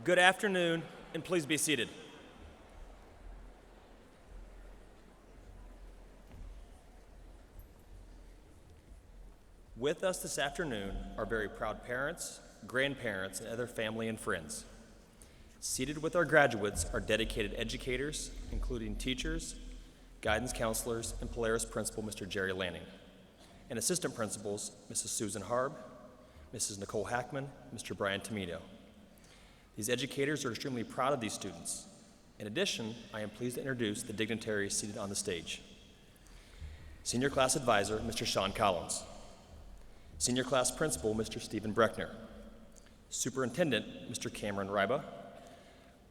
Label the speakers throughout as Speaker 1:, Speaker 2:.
Speaker 1: Good afternoon, and please be seated. With us this afternoon are very proud parents, grandparents, and other family and friends. Seated with our graduates are dedicated educators, including teachers, guidance counselors, and Polaris Principal, Mr. Jerry Lanning, and assistant principals, Mrs. Susan Harb, Mrs. Nicole Hackman, Mr. Brian Tomito. These educators are extremely proud of these students. In addition, I am pleased to introduce the dignitaries seated on the stage. Senior Class Advisor, Mr. Sean Collins. Senior Class Principal, Mr. Stephen Breckner. Superintendent, Mr. Cameron Ryba.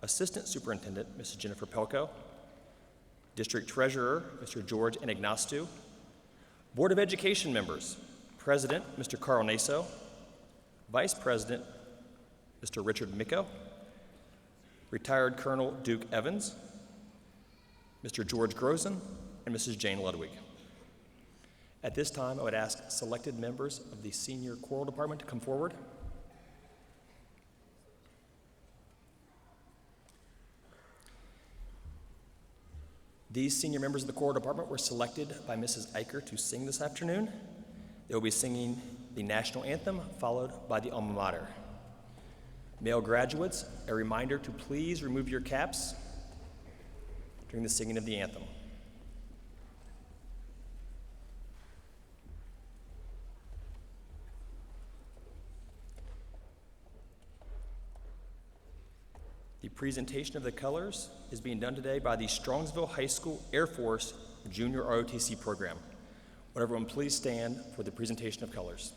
Speaker 1: Assistant Superintendent, Mrs. Jennifer Pelko. District Treasurer, Mr. George Anagnostou. Board of Education members, President, Mr. Carl Naso. Vice President, Mr. Richard Micco. Retired Colonel Duke Evans. Mr. George Grozen, and Mrs. Jane Ludwig. At this time, I would ask selected members of the Senior Choral Department to come forward. These senior members of the choral department were selected by Mrs. Eicher to sing this afternoon. They will be singing the national anthem, followed by the alma mater. Male graduates, a reminder to please remove your caps during the singing of the anthem. The presentation of the colors is being done today by the Strongsville High School Air Force Junior ROTC program. Would everyone please stand for the presentation of colors?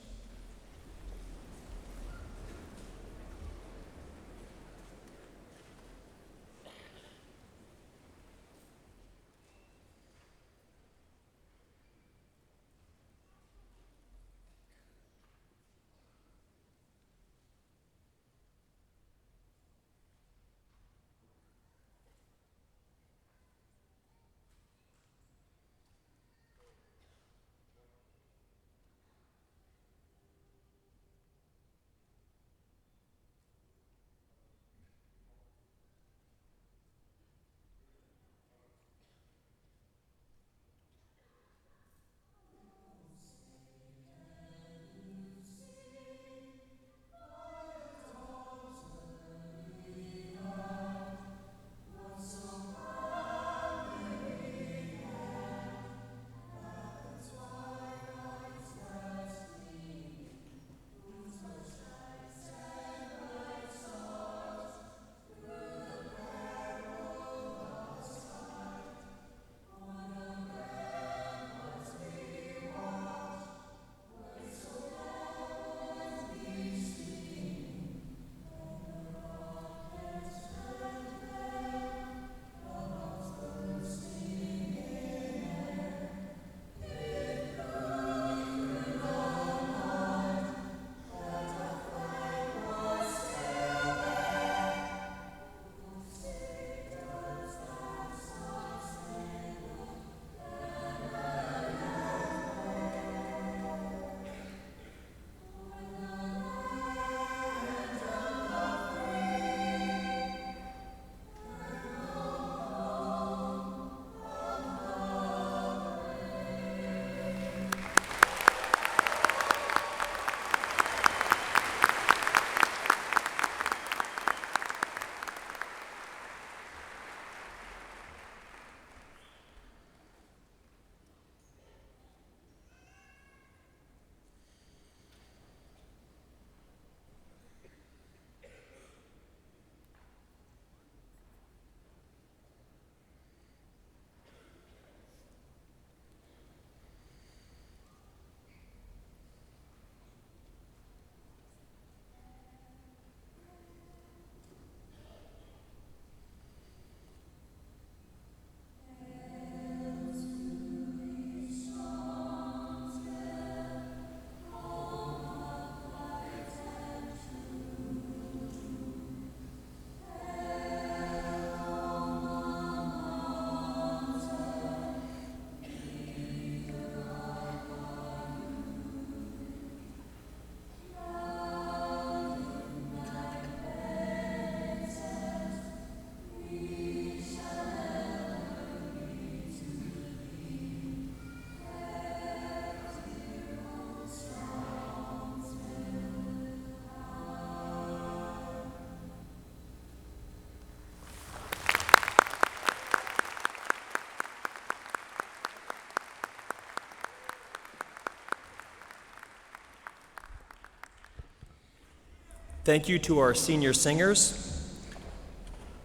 Speaker 1: Thank you to our senior singers,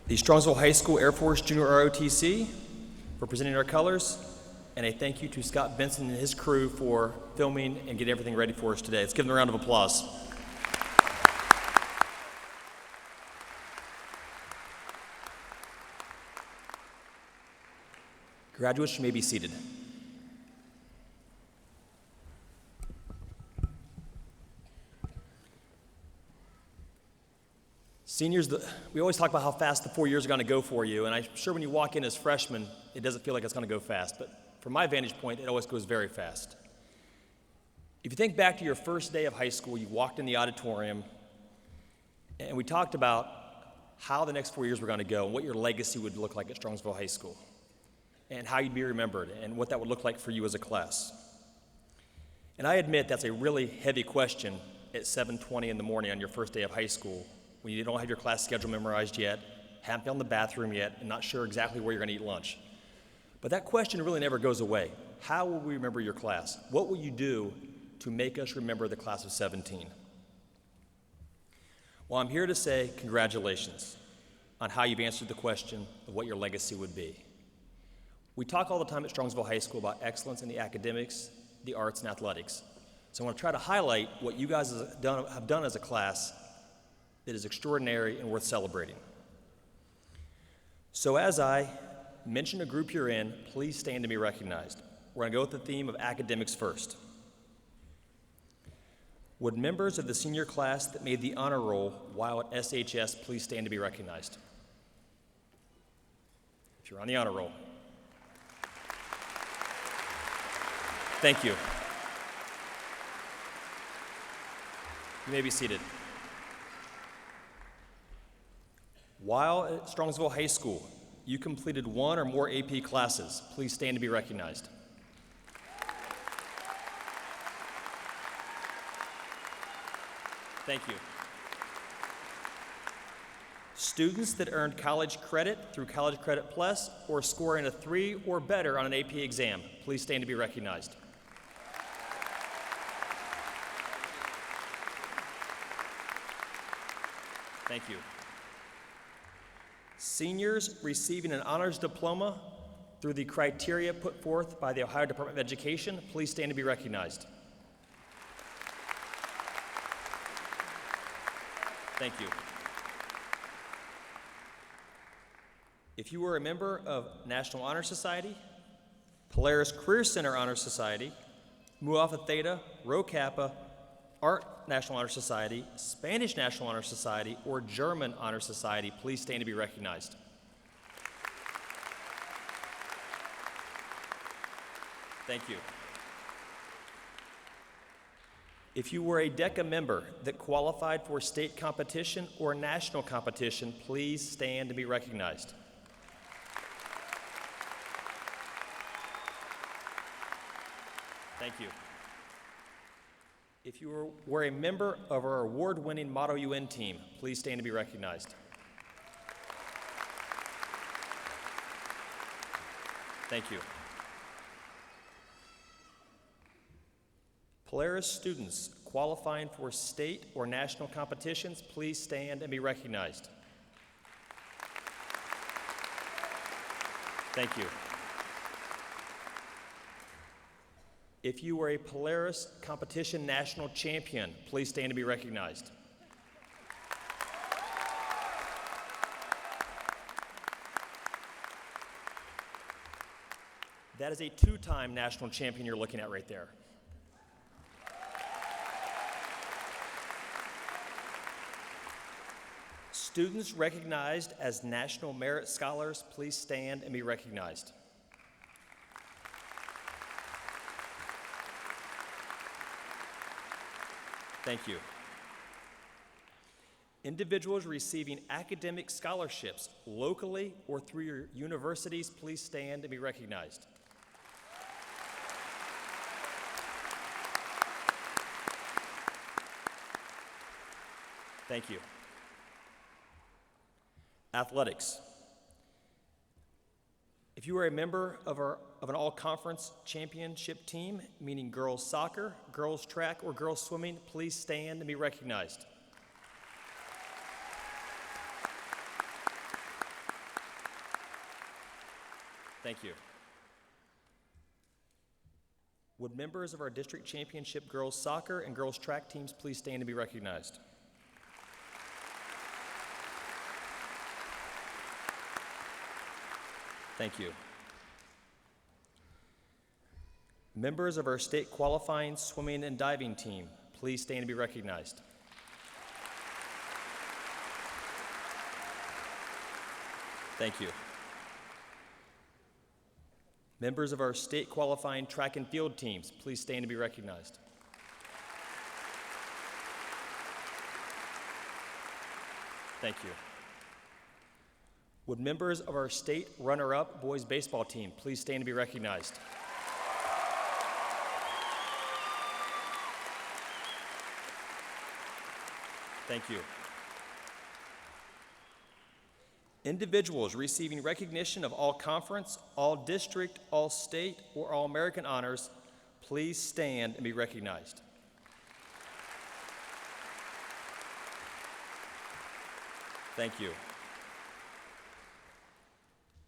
Speaker 1: the Strongsville High School Air Force Junior ROTC for presenting our colors, and a thank you to Scott Benson and his crew for filming and getting everything ready for us today. Let's give them a round of applause. Graduates, you may be seated. Seniors, we always talk about how fast the 4 years are going to go for you, and I'm sure when you walk in as freshmen, it doesn't feel like it's going to go fast, but from my vantage point, it always goes very fast. If you think back to your first day of high school, you walked in the auditorium, and we talked about how the next 4 years were going to go and what your legacy would look like at Strongsville High School, and how you'd be remembered, and what that would look like for you as a class. And I admit that's a really heavy question at 7:20 in the morning on your first day of high school, when you don't have your class schedule memorized yet, haven't found the bathroom yet, and not sure exactly where you're going to eat lunch. But that question really never goes away. How will we remember your class? What will you do to make us remember the class of 17? Well, I'm here to say congratulations on how you've answered the question of what your legacy would be. We talk all the time at Strongsville High School about excellence in the academics, the arts, and athletics. So I want to try to highlight what you guys have done as a class that is extraordinary and worth celebrating. So as I mention a group you're in, please stand to be recognized. We're going to go with the theme of academics first. Would members of the senior class that made the honor roll while at SHS please stand to be recognized? If you're on the honor roll. Thank you. You may be seated. While at Strongsville High School, you completed one or more AP classes. Please stand to be recognized. Thank you. Students that earned college credit through College Credit Plus or scoring a 3 or better on an AP exam, please stand to be recognized. Thank you. Seniors receiving an honors diploma through the criteria put forth by the Ohio Department of Education, please stand to be recognized. Thank you. If you were a member of National Honor Society, Polaris Career Center Honor Society, Mu Alpha Theta, Rho Kappa, Art National Honor Society, Spanish National Honor Society, or German Honor Society, please stand to be recognized. Thank you. If you were a DECA member that qualified for state competition or national competition, please stand to be recognized. Thank you. If you were a member of our award-winning Motto UN team, please stand to be recognized. Thank you. Polaris students qualifying for state or national competitions, please stand and be recognized. Thank you. If you were a Polaris competition national champion, please stand to be recognized. That is a 2-time national champion you're looking at right there. Students recognized as National Merit Scholars, please stand and be recognized. Thank you. Individuals receiving academic scholarships locally or through your universities, please stand and be recognized. Thank you. Athletics. If you are a member of an all-conference championship team, meaning girls soccer, girls track, or girls swimming, please stand and be recognized. Thank you. Would members of our district championship girls soccer and girls track teams please stand and be recognized? Thank you. Members of our state qualifying swimming and diving team, please stand and be recognized. Thank you. Members of our state qualifying track and field teams, please stand and be recognized. Thank you. Would members of our state runner-up boys baseball team please stand and be recognized? Thank you. Individuals receiving recognition of all conference, all district, all state, or all American honors, please stand and be recognized. Thank you.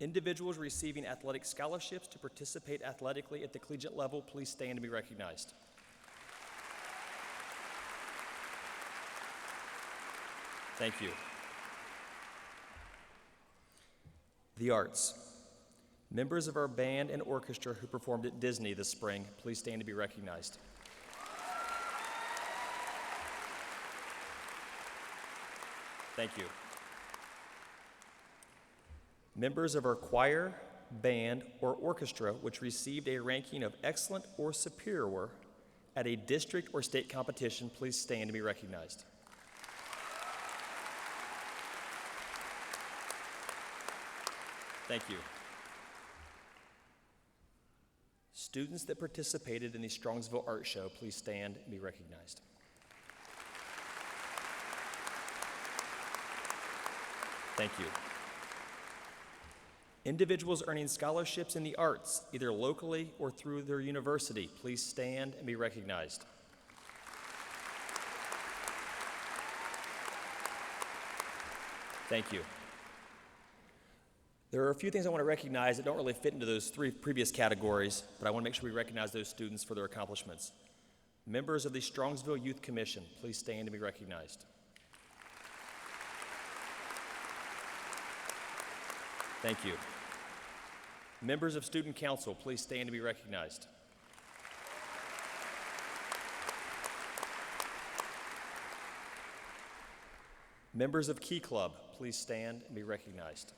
Speaker 1: Individuals receiving athletic scholarships to participate athletically at the collegiate level, please stand and be recognized. Thank you. The arts. Members of our band and orchestra who performed at Disney this spring, please stand to be recognized. Thank you. Members of our choir, band, or orchestra which received a ranking of excellent or superior at a district or state competition, please stand to be recognized. Thank you. Students that participated in the Strongsville Art Show, please stand and be recognized. Thank you. Individuals earning scholarships in the arts, either locally or through their university, please stand and be recognized. Thank you. There are a few things I want to recognize that don't really fit into those three previous categories, but I want to make sure we recognize those students for their accomplishments. Members of the Strongsville Youth Commission, please stand and be recognized. Thank you. Members of Student Council, please stand and be recognized. Members of Key Club, please stand and be recognized.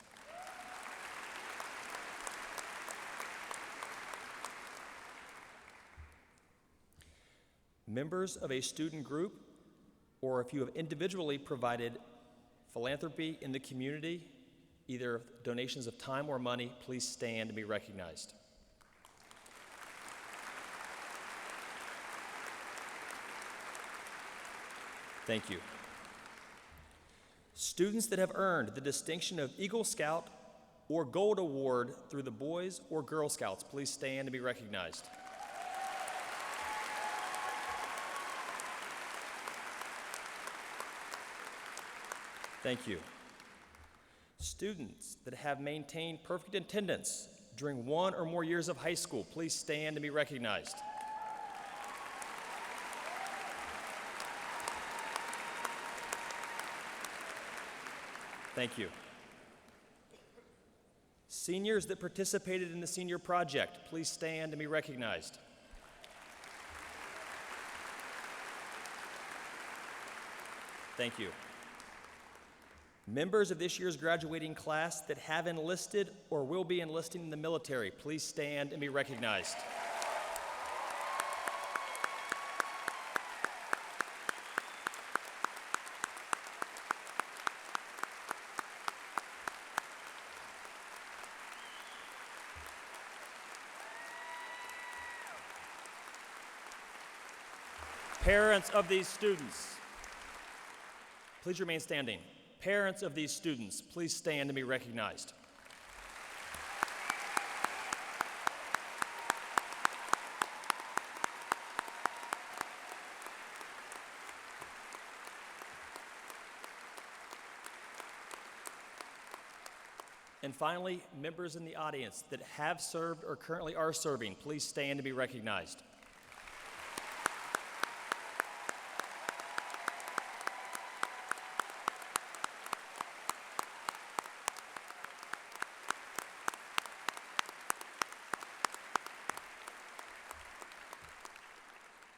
Speaker 1: Members of a student group, or if you have individually provided philanthropy in the community, either donations of time or money, please stand and be recognized. Thank you. Students that have earned the distinction of Eagle Scout or Gold Award through the Boys or Girl Scouts, please stand and be recognized. Thank you. Students that have maintained perfect attendance during 1 or more years of high school, please stand and be recognized. Thank you. Seniors that participated in the senior project, please stand and be recognized. Thank you. Members of this year's graduating class that have enlisted or will be enlisting in the military, please stand and be recognized. Parents of these students, please remain standing. Parents of these students, please stand and be recognized. And finally, members in the audience that have served or currently are serving, please stand to be recognized.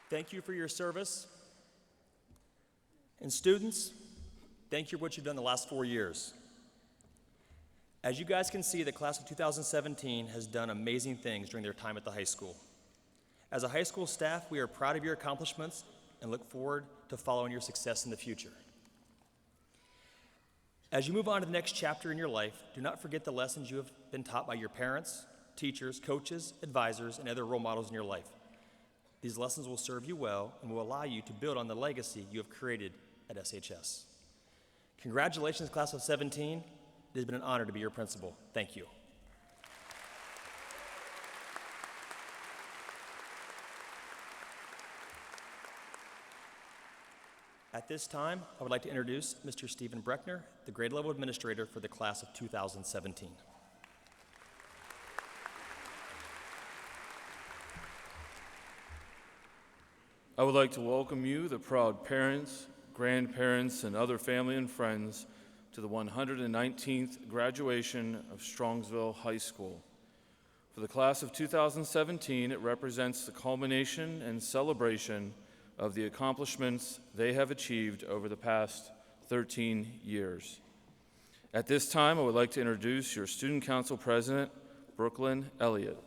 Speaker 1: Thank you for your service. And students, thank you for what you've done the last 4 years. As you guys can see, the class of 2017 has done amazing things during their time at the high school. As a high school staff, we are proud of your accomplishments and look forward to following your success in the future. As you move on to the next chapter in your life, do not forget the lessons you have been taught by your parents, teachers, coaches, advisors, and other role models in your life. These lessons will serve you well and will allow you to build on the legacy you have created at SHS. Congratulations, class of 17. It has been an honor to be your principal. Thank you. At this time, I would like to introduce Mr. Stephen Breckner, the grade level administrator for the class of 2017.
Speaker 2: I would like to welcome you, the proud parents, grandparents, and other family and friends, to the 119th graduation of Strongsville High School. For the class of 2017, it represents the culmination and celebration of the accomplishments they have achieved over the past 13 years. At this time, I would like to introduce your Student Council President, Brooklyn Elliott.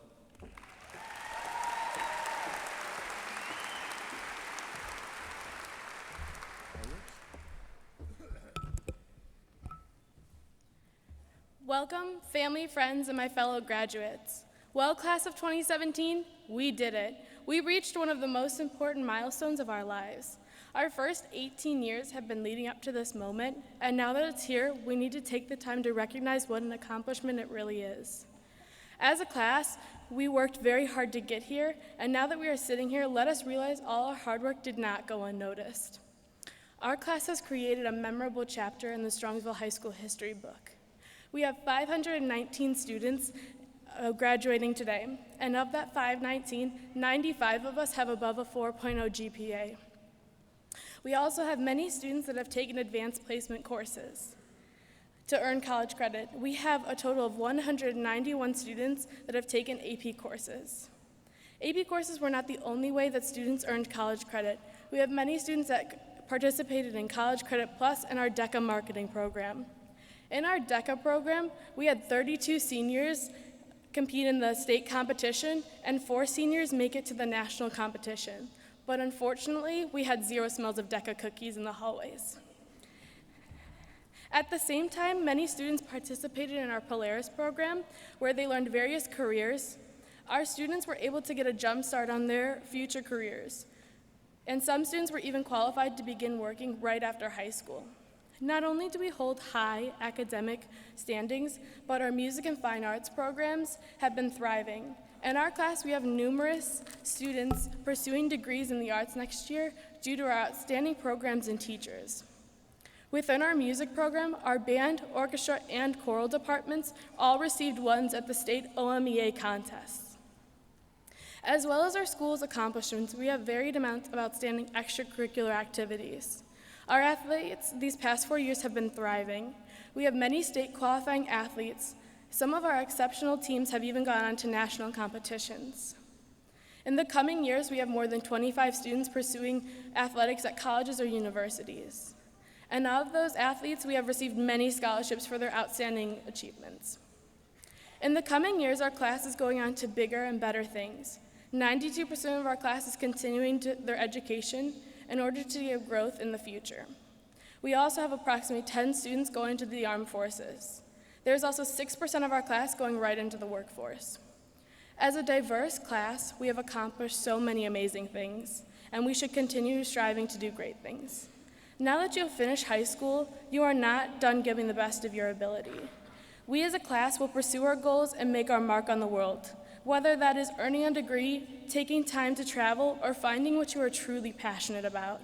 Speaker 3: Welcome, family, friends, and my fellow graduates. Well, class of 2017, we did it. We reached one of the most important milestones of our lives. Our first 18 years have been leading up to this moment, and now that it's here, we need to take the time to recognize what an accomplishment it really is. As a class, we worked very hard to get here, and now that we are sitting here, let us realize all our hard work did not go unnoticed. Our class has created a memorable chapter in the Strongsville High School history book. We have 519 students graduating today, and of that 519, 95 of us have above a 4.0 GPA. We also have many students that have taken advanced placement courses to earn college credit. We have a total of 191 students that have taken AP courses. AP courses were not the only way that students earned college credit. We have many students that participated in College Credit Plus and our DECA marketing program. In our DECA program, we had 32 seniors compete in the state competition and 4 seniors make it to the national competition. But unfortunately, we had 0 smells of DECA cookies in the hallways. At the same time, many students participated in our Polaris program, where they learned various careers. Our students were able to get a jump start on their future careers, and some students were even qualified to begin working right after high school. Not only do we hold high academic standings, but our music and fine arts programs have been thriving. In our class, we have numerous students pursuing degrees in the arts next year due to our outstanding programs and teachers. Within our music program, our band, orchestra, and choral departments all received ones at the state OMEA contests. As well as our school's accomplishments, we have varied amounts of outstanding extracurricular activities. Our athletes these past 4 years have been thriving. We have many state qualifying athletes. Some of our exceptional teams have even gone on to national competitions. In the coming years, we have more than 25 students pursuing athletics at colleges or universities. And of those athletes, we have received many scholarships for their outstanding achievements. In the coming years, our class is going on to bigger and better things. 92% of our class is continuing their education in order to give growth in the future. We also have approximately 10 students going to the armed forces. There's also 6% of our class going right into the workforce. As a diverse class, we have accomplished so many amazing things, and we should continue striving to do great things. Now that you have finished high school, you are not done giving the best of your ability. We as a class will pursue our goals and make our mark on the world, whether that is earning a degree, taking time to travel, or finding what you are truly passionate about.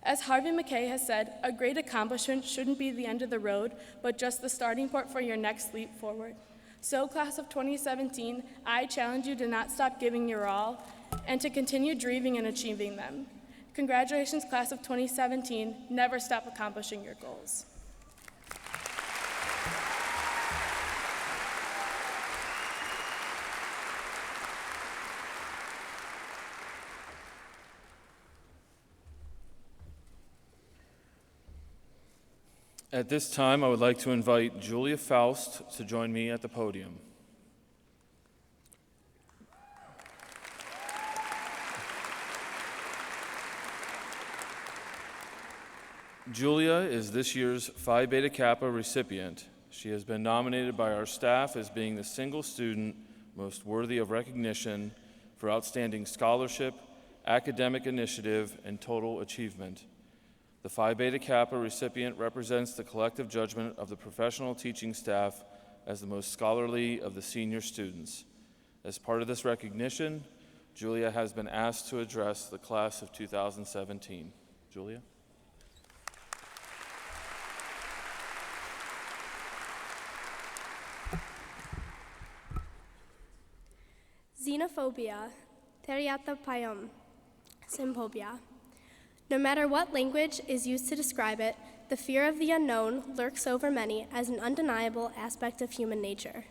Speaker 3: As Harvey McKay has said, a great accomplishment shouldn't be the end of the road, but just the starting point for your next leap forward. So, class of 2017, I challenge you to not stop giving your all and to continue dreaming and achieving them. Congratulations, class of 2017. Never stop accomplishing your goals.
Speaker 2: At this time, I would like to invite Julia Faust to join me at the podium. Julia is this year's Phi Beta Kappa recipient. She has been nominated by our staff as being the single student most worthy of recognition for outstanding scholarship, academic initiative, and total achievement. The Phi Beta Kappa recipient represents the collective judgment of the professional teaching staff as the most scholarly of the senior students. As part of this recognition, Julia has been asked to address the class of 2017. Julia?
Speaker 4: Xenophobia, theriatopaion, symphobia. No matter what language is used to describe it, the fear of the unknown lurks over many as an undeniable aspect of human nature.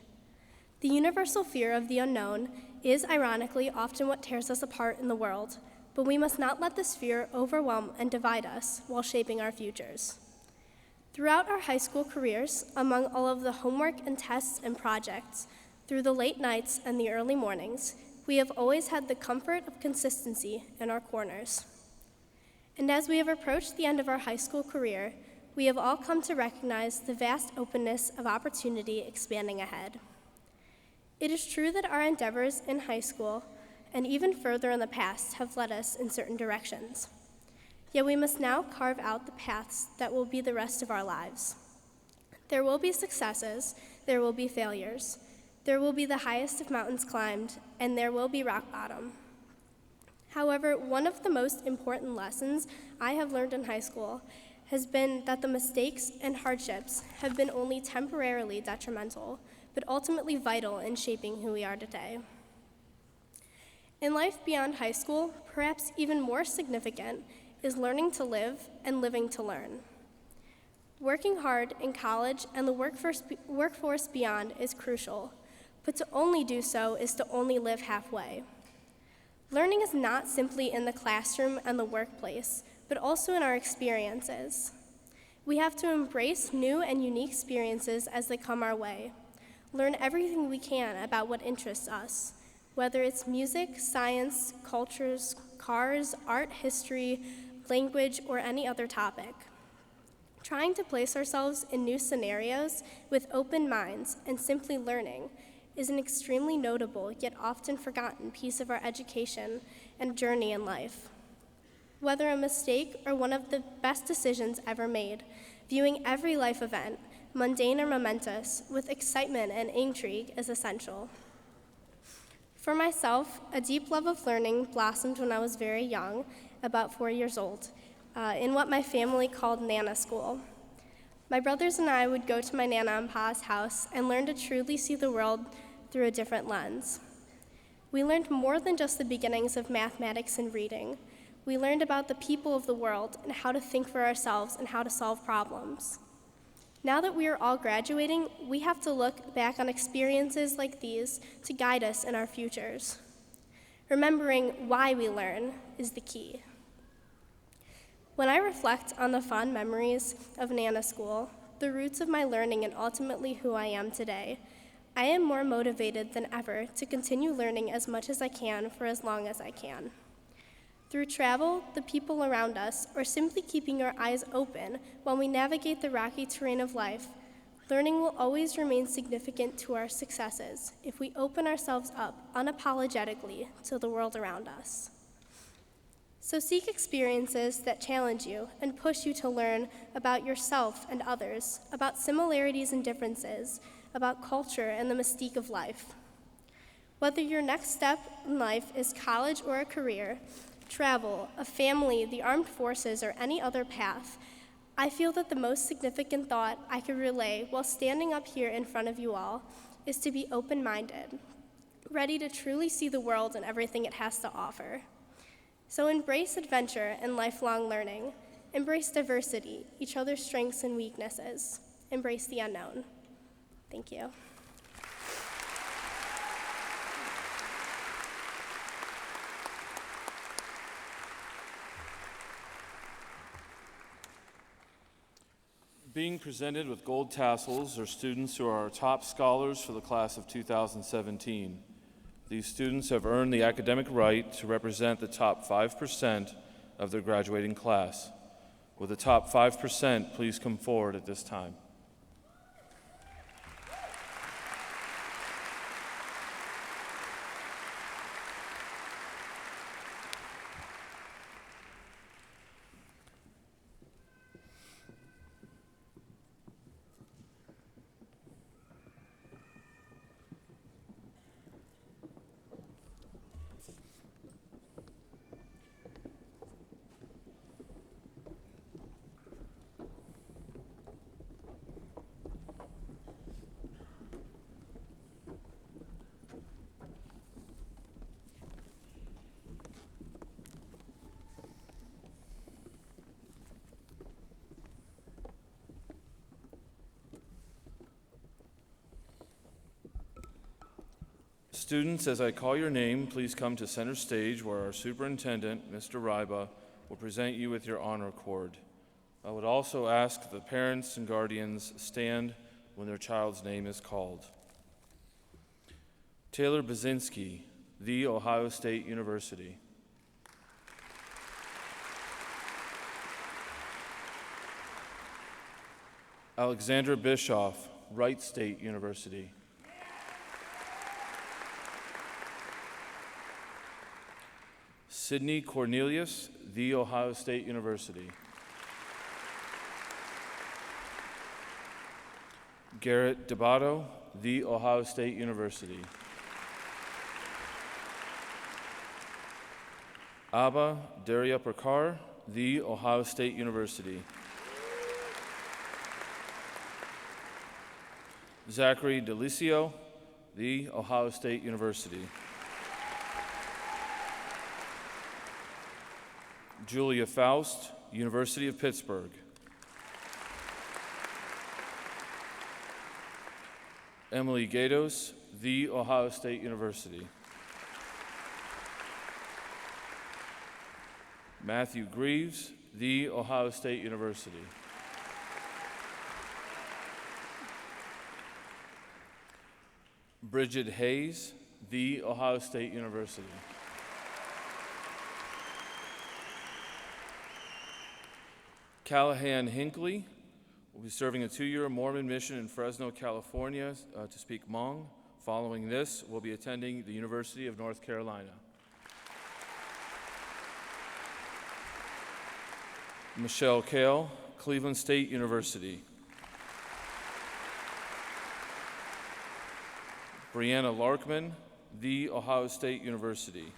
Speaker 4: The universal fear of the unknown is, ironically, often what tears us apart in the world, but we must not let this fear overwhelm and divide us while shaping our futures. Throughout our high school careers, among all of the homework and tests and projects, through the late nights and the early mornings, we have always had the comfort of consistency in our corners. And as we have approached the end of our high school career, we have all come to recognize the vast openness of opportunity expanding ahead. It is true that our endeavors in high school and even further in the past have led us in certain directions. Yet we must now carve out the paths that will be the rest of our lives. There will be successes, there will be failures, there will be the highest of mountains climbed, and there will be rock bottom. However, one of the most important lessons I have learned in high school has been that the mistakes and hardships have been only temporarily detrimental, but ultimately vital in shaping who we are today. In life beyond high school, perhaps even more significant is learning to live and living to learn. Working hard in college and the workforce beyond is crucial, but to only do so is to only live halfway. Learning is not simply in the classroom and the workplace, but also in our experiences. We have to embrace new and unique experiences as they come our way. Learn everything we can about what interests us, whether it's music, science, cultures, cars, art, history, language, or any other topic. Trying to place ourselves in new scenarios with open minds and simply learning is an extremely notable yet often forgotten piece of our education and journey in life. Whether a mistake or one of the best decisions ever made, viewing every life event, mundane or momentous, with excitement and intrigue is essential. For myself, a deep love of learning blossomed when I was very young, about 4 years old, in what my family called Nana School. My brothers and I would go to my Nana and Pa's house and learn to truly see the world through a different lens. We learned more than just the beginnings of mathematics and reading. We learned about the people of the world and how to think for ourselves and how to solve problems. Now that we are all graduating, we have to look back on experiences like these to guide us in our futures. Remembering why we learn is the key. When I reflect on the fond memories of Nana School, the roots of my learning and ultimately who I am today, I am more motivated than ever to continue learning as much as I can for as long as I can. Through travel, the people around us, or simply keeping our eyes open while we navigate the rocky terrain of life, learning will always remain significant to our successes if we open ourselves up unapologetically to the world around us. So seek experiences that challenge you and push you to learn about yourself and others, about similarities and differences, about culture and the mystique of life. Whether your next step in life is college or a career, travel, a family, the armed forces, or any other path, I feel that the most significant thought I could relay while standing up here in front of you all is to be open-minded, ready to truly see the world and everything it has to offer. So embrace adventure and lifelong learning. Embrace diversity, each other's strengths and weaknesses. Embrace the unknown. Thank you.
Speaker 2: Being presented with gold tassels are students who are our top scholars for the class of 2017. These students have earned the academic right to represent the top 5% of their graduating class. Will the top 5% please come forward at this time? Students, as I call your name, please come to center stage where our superintendent, Mr. Ryba, will present you with your honor cord. I would also ask the parents and guardians stand when their child's name is called. Taylor Baczynski, The Ohio State University. Alexandra Bischoff, Wright State University. Sydney Cornelius, The Ohio State University. Garrett Debato, The Ohio State University. Abba Daria Prakar, The Ohio State University. Zachary Delicio, The Ohio State University. Julia Faust, University of Pittsburgh. Emily Gatos, The Ohio State University. Matthew Greaves, The Ohio State University. Bridget Hayes, The Ohio State University. Callahan Hinckley will be serving a 2-year Mormon mission in Fresno, California to speak Hmong. Following this, we'll be attending the University of North Carolina. Michelle Kale, Cleveland State University. Brianna Larkman, The Ohio State University.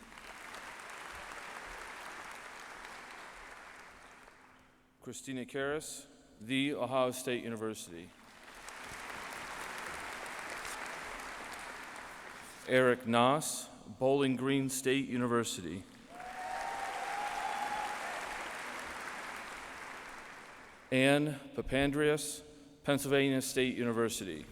Speaker 2: Christina Karras, The Ohio State University. Eric Noss, Bowling Green State University. Ann Papandreou, Pennsylvania State University.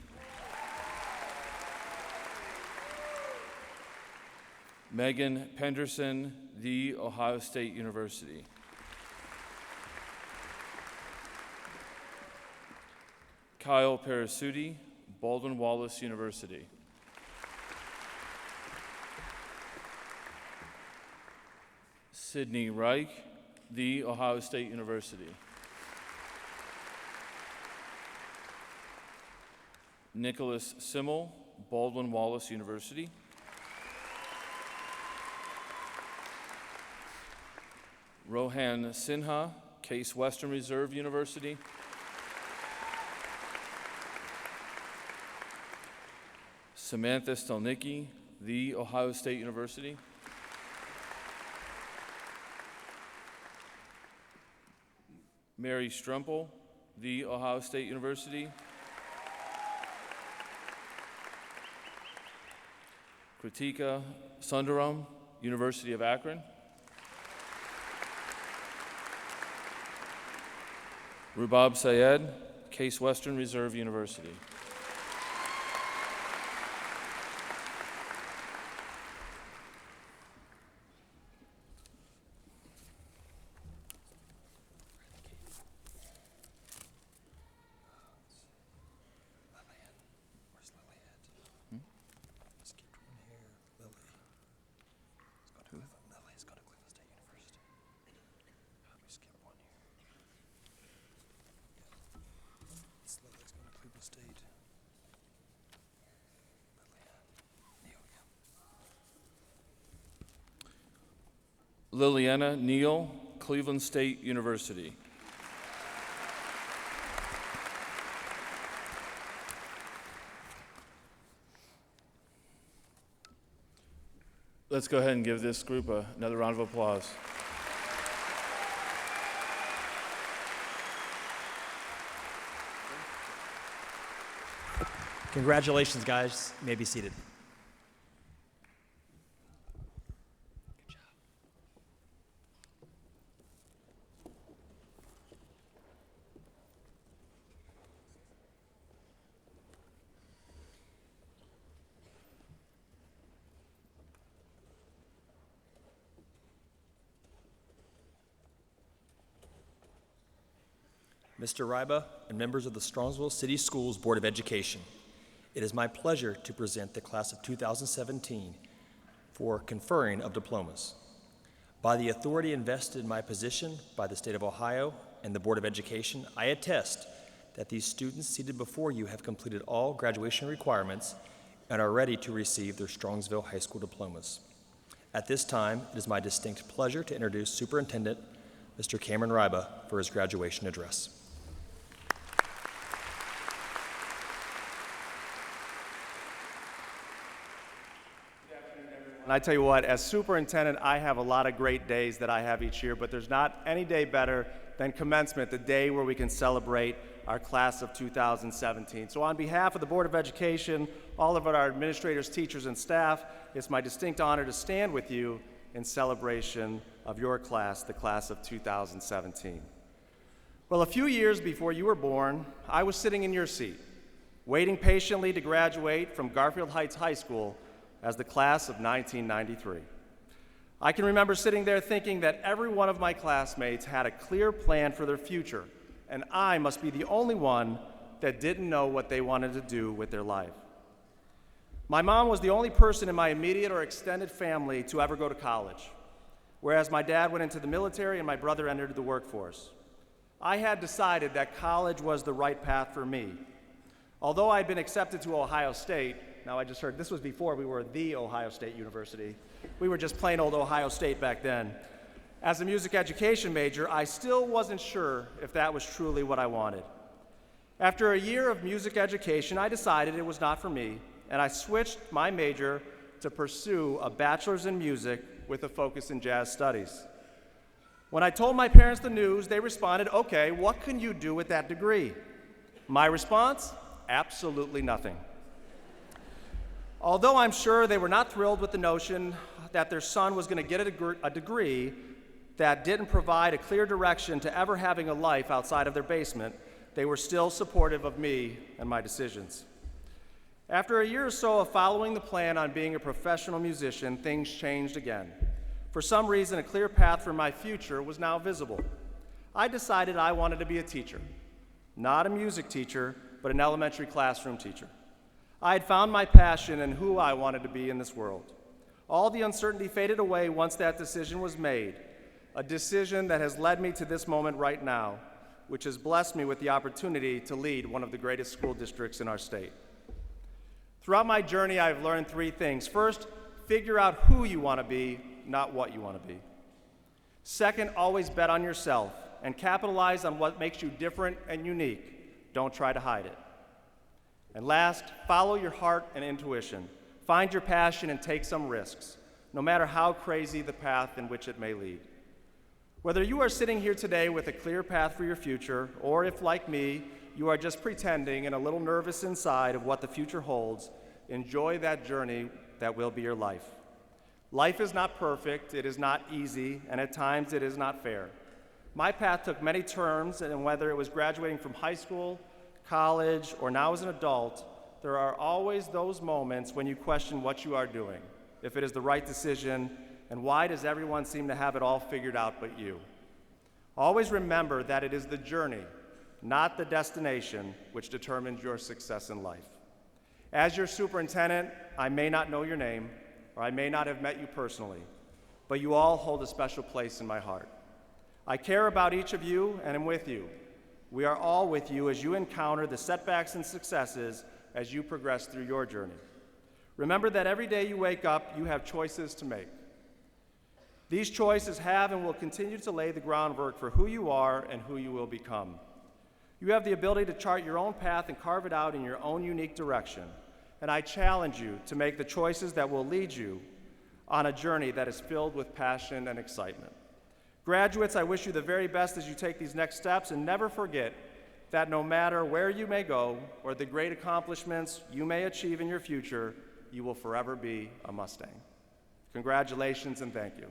Speaker 2: Megan Penderson, The Ohio State University. Kyle Parasuti, Baldwin Wallace University. Sydney Reich, The Ohio State University. Nicholas Simmel, Baldwin Wallace University. Rohan Sinha, Case Western Reserve University. Samantha Stelnicki, The Ohio State University. Mary Strempel, The Ohio State University. Kritika Sundaram, University of Akron. Rubab Sayed, Case Western Reserve University. Liliana Neal, Cleveland State University. Let's go ahead and give this group another round of applause.
Speaker 1: Congratulations, guys. You may be seated. Good job. Mr. Ryba and members of the Strongsville City Schools Board of Education, it is my pleasure to present the class of 2017 for conferring of diplomas. By the authority invested in my position by the State of Ohio and the Board of Education, I attest that these students seated before you have completed all graduation requirements and are ready to receive their Strongsville High School diplomas. At this time, it is my distinct pleasure to introduce Superintendent Mr. Cameron Ryba for his graduation address.
Speaker 5: And I tell you what, as superintendent, I have a lot of great days that I have each year, but there's not any day better than commencement, the day where we can celebrate our class of 2017. So on behalf of the Board of Education, all of our administrators, teachers, and staff, it's my distinct honor to stand with you in celebration of your class, the class of 2017. Well, a few years before you were born, I was sitting in your seat, waiting patiently to graduate from Garfield Heights High School as the class of 1993. I can remember sitting there thinking that every one of my classmates had a clear plan for their future, and I must be the only one that didn't know what they wanted to do with their life. My mom was the only person in my immediate or extended family to ever go to college, whereas my dad went into the military and my brother entered the workforce. I had decided that college was the right path for me. Although I'd been accepted to Ohio State, now I just heard this was before we were the Ohio State University. We were just plain old Ohio State back then. As a music education major, I still wasn't sure if that was truly what I wanted. After a year of music education, I decided it was not for me, and I switched my major to pursue a bachelor's in music with a focus in jazz studies. When I told my parents the news, they responded, "Okay, what can you do with that degree?" My response? Absolutely nothing. Although I'm sure they were not thrilled with the notion that their son was going to get a degree that didn't provide a clear direction to ever having a life outside of their basement, they were still supportive of me and my decisions. After a year or so of following the plan on being a professional musician, things changed again. For some reason, a clear path for my future was now visible. I decided I wanted to be a teacher, not a music teacher, but an elementary classroom teacher. I had found my passion and who I wanted to be in this world. All the uncertainty faded away once that decision was made, a decision that has led me to this moment right now, which has blessed me with the opportunity to lead one of the greatest school districts in our state. Throughout my journey, I've learned three things. First, figure out who you want to be, not what you want to be. Second, always bet on yourself and capitalize on what makes you different and unique. Don't try to hide it. And last, follow your heart and intuition. Find your passion and take some risks, no matter how crazy the path in which it may lead. Whether you are sitting here today with a clear path for your future, or if, like me, you are just pretending and a little nervous inside of what the future holds, enjoy that journey that will be your life. Life is not perfect, it is not easy, and at times it is not fair. My path took many turns, and whether it was graduating from high school, college, or now as an adult, there are always those moments when you question what you are doing, if it is the right decision, and why does everyone seem to have it all figured out but you? Always remember that it is the journey, not the destination, which determines your success in life. As your superintendent, I may not know your name, or I may not have met you personally, but you all hold a special place in my heart. I care about each of you and am with you. We are all with you as you encounter the setbacks and successes as you progress through your journey. Remember that every day you wake up, you have choices to make. These choices have and will continue to lay the groundwork for who you are and who you will become. You have the ability to chart your own path and carve it out in your own unique direction. And I challenge you to make the choices that will lead you on a journey that is filled with passion and excitement. Graduates, I wish you the very best as you take these next steps, and never forget that no matter where you may go or the great accomplishments you may achieve in your future, you will forever be a Mustang. Congratulations and thank you.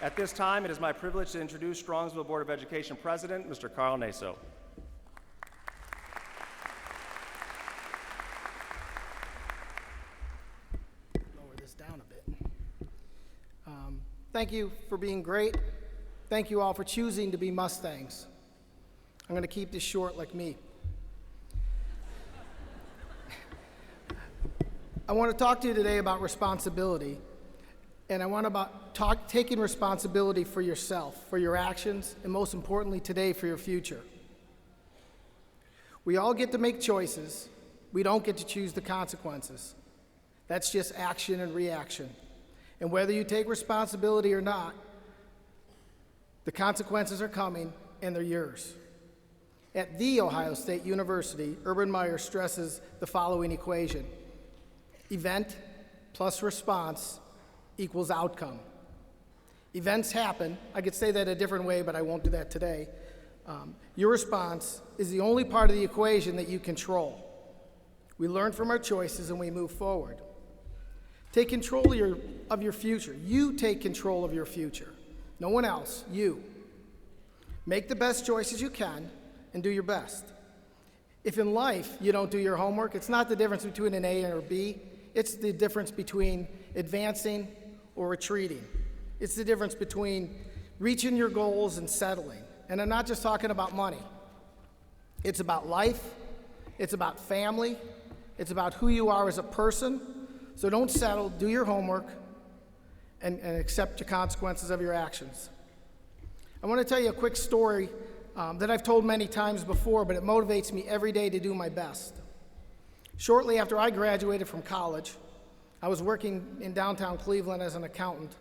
Speaker 5: At this time, it is my privilege to introduce Strongsville Board of Education President, Mr. Carl Naso.
Speaker 6: Lower this down a bit. Thank you for being great. Thank you all for choosing to be Mustangs. I'm going to keep this short like me. I want to talk to you today about responsibility. And I want to taking responsibility for yourself, for your actions, and most importantly today, for your future. We all get to make choices. We don't get to choose the consequences. That's just action and reaction. And whether you take responsibility or not, the consequences are coming, and they're yours. At The Ohio State University, Urban Meyer stresses the following equation: event plus response equals outcome. Events happen. I could say that a different way, but I won't do that today. Your response is the only part of the equation that you control. We learn from our choices and we move forward. Take control of your future. You take control of your future. No one else, you. Make the best choices you can and do your best. If in life you don't do your homework, it's not the difference between an A or a B. It's the difference between advancing or retreating. It's the difference between reaching your goals and settling. And I'm not just talking about money. It's about life. It's about family. It's about who you are as a person. So don't settle, do your homework, and accept the consequences of your actions. I want to tell you a quick story that I've told many times before, but it motivates me every day to do my best. Shortly after I graduated from college, I was working in downtown Cleveland as an accountant.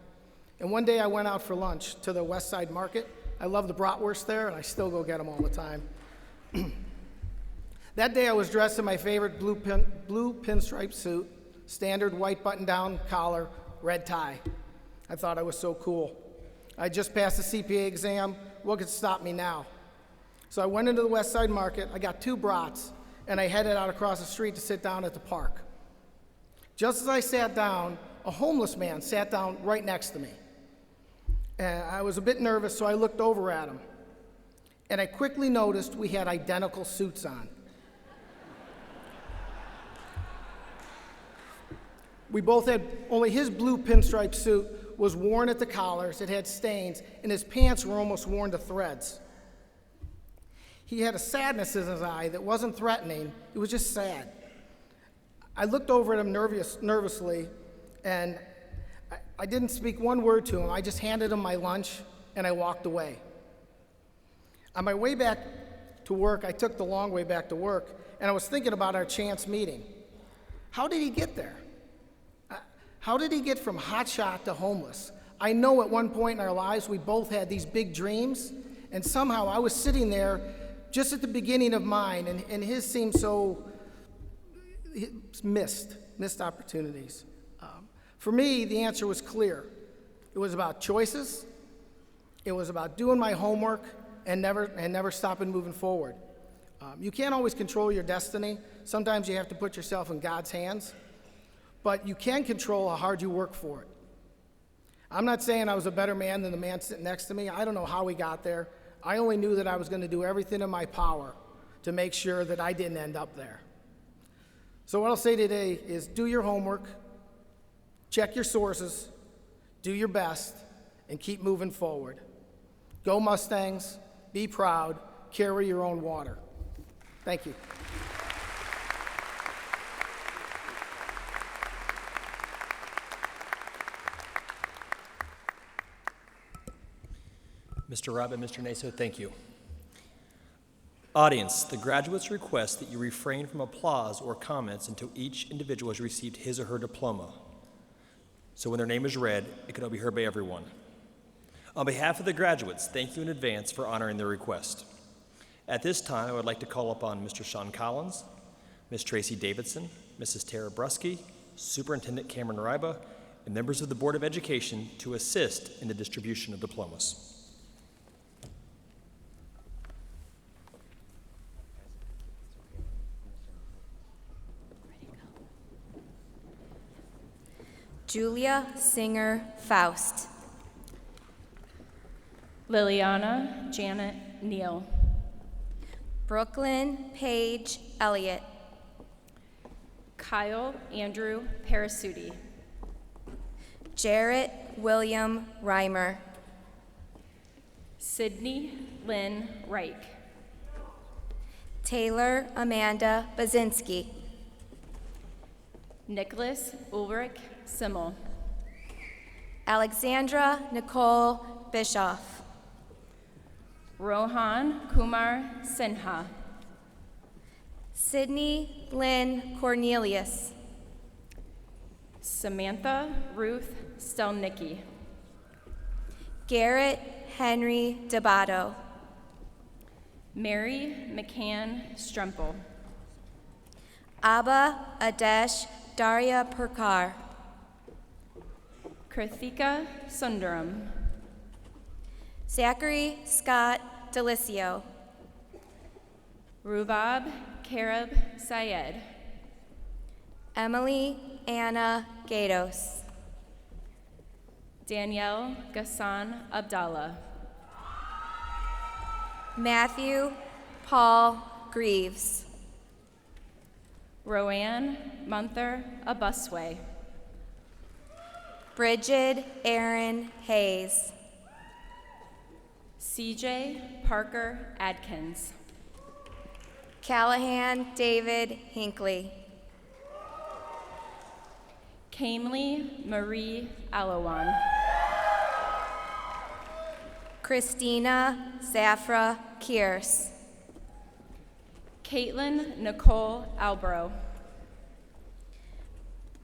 Speaker 6: And one day I went out for lunch to the West Side Market. I love the bratwurst there, and I still go get them all the time. That day I was dressed in my favorite blue pinstripe suit, standard white button-down collar, red tie. I thought I was so cool. I just passed the CPA exam. What could stop me now? So I went into the West Side Market. I got 2 brats, and I headed out across the street to sit down at the park. Just as I sat down, a homeless man sat down right next to me. And I was a bit nervous, so I looked over at him. And I quickly noticed we had identical suits on. We both had, only his blue pinstripe suit was worn at the collars, it had stains, and his pants were almost worn to threads. He had a sadness in his eye that wasn't threatening, it was just sad. I looked over at him nervously, and I didn't speak one word to him. I just handed him my lunch, and I walked away. On my way back to work, I took the long way back to work, and I was thinking about our chance meeting. How did he get there? How did he get from hotshot to homeless? I know at one point in our lives we both had these big dreams, and somehow I was sitting there just at the beginning of mine, and his seemed so, missed opportunities. For me, the answer was clear. It was about choices. It was about doing my homework and never stopping moving forward. You can't always control your destiny. Sometimes you have to put yourself in God's hands, but you can control how hard you work for it. I'm not saying I was a better man than the man sitting next to me. I don't know how we got there. I only knew that I was going to do everything in my power to make sure that I didn't end up there. So what I'll say today is do your homework, check your sources, do your best, and keep moving forward. Go Mustangs, be proud, carry your own water. Thank you.
Speaker 1: Mr. Robb and Mr. Naso, thank you. Audience, the graduates request that you refrain from applause or comments until each individual has received his or her diploma. So when their name is read, it can all be heard by everyone. On behalf of the graduates, thank you in advance for honoring their request. At this time, I would like to call upon Mr. Sean Collins, Ms. Tracy Davidson, Mrs. Tara Brusky, Superintendent Cameron Ryba, and members of the Board of Education to assist in the distribution of diplomas.
Speaker 7: Julia Singer Faust.
Speaker 8: Liliana Janet Neal.
Speaker 7: Brooklyn Paige Elliott.
Speaker 8: Kyle Andrew Parasuti.
Speaker 7: Jarrett William Reimer.
Speaker 8: Sydney Lynn Reich.
Speaker 7: Taylor Amanda Bazinski.
Speaker 8: Nicholas Ulrich Simmel.
Speaker 7: Alexandra Nicole Bischoff.
Speaker 8: Rohan Kumar Sinha.
Speaker 7: Sydney Lynn Cornelius.
Speaker 8: Samantha Ruth Stelnicki.
Speaker 7: Garrett Henry Debato.
Speaker 8: Mary McCann Strempel.
Speaker 7: Abba Adesh Daria Perkar.
Speaker 8: Krithika Sundaram.
Speaker 7: Zachary Scott Delicio.
Speaker 8: Rubab Karib Syed.
Speaker 7: Emily Anna Gatos.
Speaker 8: Danielle Ghassan Abdallah.
Speaker 7: Matthew Paul Greaves.
Speaker 8: Roanne Munther Abusway.
Speaker 7: Bridget Aaron Hayes.
Speaker 8: CJ Parker Adkins.
Speaker 7: Callahan David Hinckley.
Speaker 8: Kamely Marie Alawan.
Speaker 7: Christina Zafra Kierce.
Speaker 8: Caitlin Nicole Albro.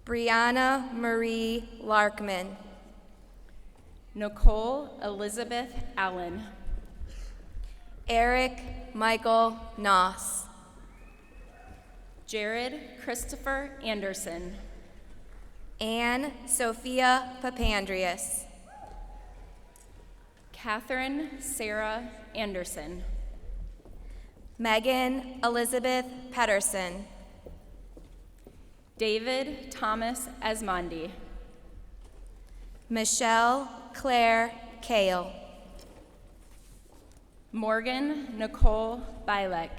Speaker 7: Brianna Marie Larkman.
Speaker 8: Nicole Elizabeth Allen.
Speaker 7: Eric Michael Noss.
Speaker 8: Jared Christopher Anderson.
Speaker 7: Anne Sophia Papandreous.
Speaker 8: Catherine Sarah Anderson.
Speaker 7: Megan Elizabeth Pedersen.
Speaker 8: David Thomas Asmondi.
Speaker 7: Michelle Claire Kale.
Speaker 8: Morgan Nicole Bilek.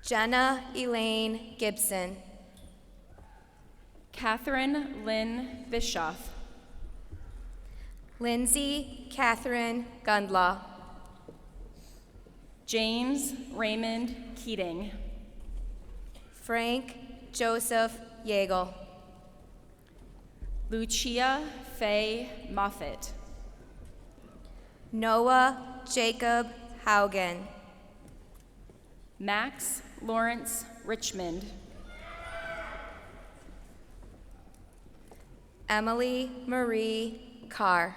Speaker 7: Jenna Elaine Gibson.
Speaker 8: Catherine Lynn Bischoff.
Speaker 7: Lindsay Catherine Gundlaw.
Speaker 8: James Raymond Keating.
Speaker 7: Frank Joseph Yeagle.
Speaker 8: Lucia Faye Moffett.
Speaker 7: Noah Jacob Haugen.
Speaker 8: Max Lawrence Richmond.
Speaker 7: Emily Marie Carr.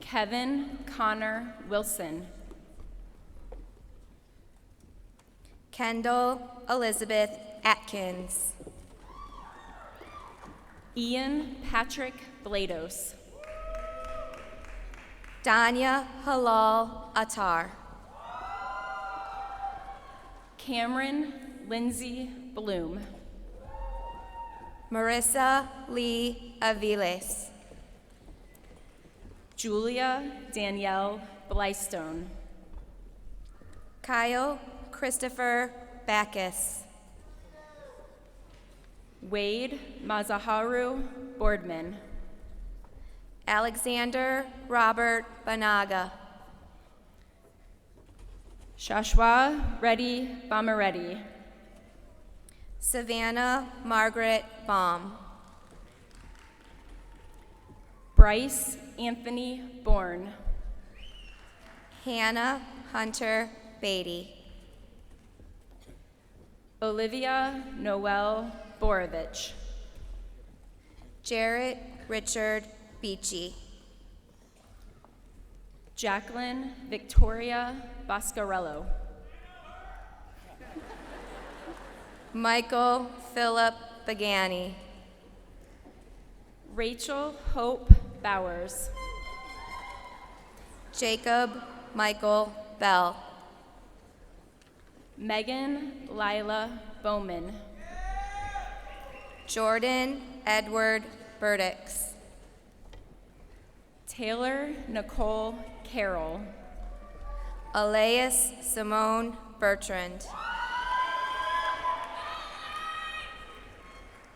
Speaker 8: Kevin Connor Wilson.
Speaker 7: Kendall Elizabeth Atkins.
Speaker 8: Ian Patrick Blados.
Speaker 7: Danya Halal Attar.
Speaker 8: Cameron Lindsay Bloom.
Speaker 7: Marissa Lee Aviles.
Speaker 8: Julia Danielle Blystone.
Speaker 7: Kyle Christopher Backus.
Speaker 8: Wade Mazaharu Boardman.
Speaker 7: Alexander Robert Banaga.
Speaker 8: Shashwa Reddy Bamareddy.
Speaker 7: Savannah Margaret Baum.
Speaker 8: Bryce Anthony Bourne.
Speaker 7: Hannah Hunter Beatty.
Speaker 8: Olivia Noel Borovich.
Speaker 7: Jarrett Richard Beachy.
Speaker 8: Jacqueline Victoria Boscarello.
Speaker 7: Michael Philip Bagani.
Speaker 8: Rachel Hope Bowers.
Speaker 7: Jacob Michael Bell.
Speaker 8: Megan Lila Bowman.
Speaker 7: Jordan Edward Burdix.
Speaker 8: Taylor Nicole Carroll.
Speaker 7: Elias Simone Bertrand.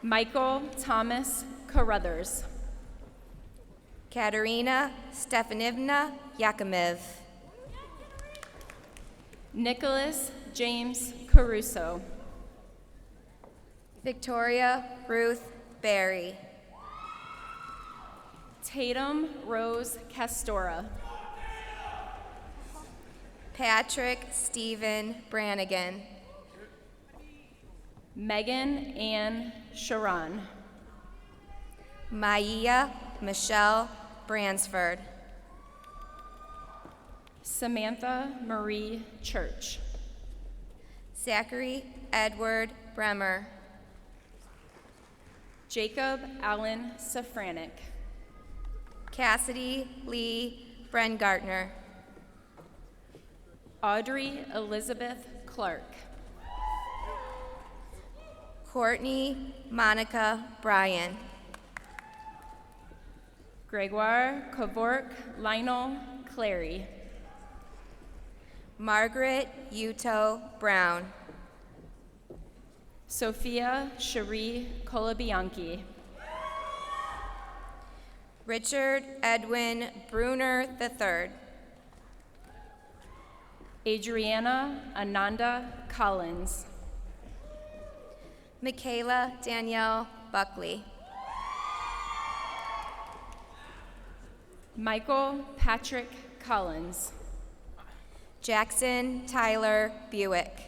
Speaker 8: Michael Thomas Carruthers.
Speaker 7: Katerina Stefanivna Yakomiv.
Speaker 8: Nicholas James Caruso.
Speaker 7: Victoria Ruth Berry.
Speaker 8: Tatum Rose Castora.
Speaker 7: Patrick Stephen Brannigan.
Speaker 8: Megan Ann Sharon.
Speaker 7: Maya Michelle Bransford.
Speaker 8: Samantha Marie Church.
Speaker 7: Zachary Edward Bremer.
Speaker 8: Jacob Allen Safranik.
Speaker 7: Cassidy Lee Brengartner.
Speaker 8: Audrey Elizabeth Clark.
Speaker 7: Courtney Monica Bryan.
Speaker 8: Gregoire Kavork Lionel Clary.
Speaker 7: Margaret Yuto Brown.
Speaker 8: Sophia Cherie Colabianchi.
Speaker 7: Richard Edwin Bruner III.
Speaker 8: Adriana Ananda Collins.
Speaker 7: Michaela Danielle Buckley.
Speaker 8: Michael Patrick Collins.
Speaker 7: Jackson Tyler Buick.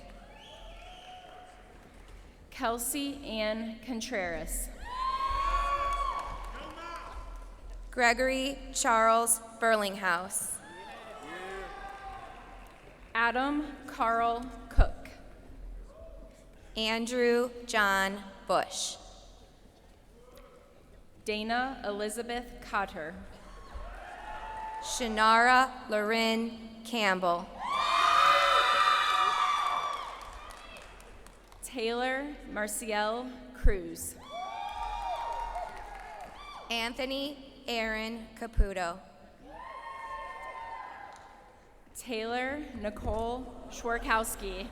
Speaker 8: Kelsey Ann Contreras.
Speaker 7: Gregory Charles Burlinghouse.
Speaker 8: Adam Carl Cook.
Speaker 7: Andrew John Bush.
Speaker 8: Dana Elizabeth Cotter.
Speaker 7: Shanara Lorin Campbell.
Speaker 8: Taylor Marciel Cruz.
Speaker 7: Anthony Aaron Caputo.
Speaker 8: Taylor Nicole Schwarkowski.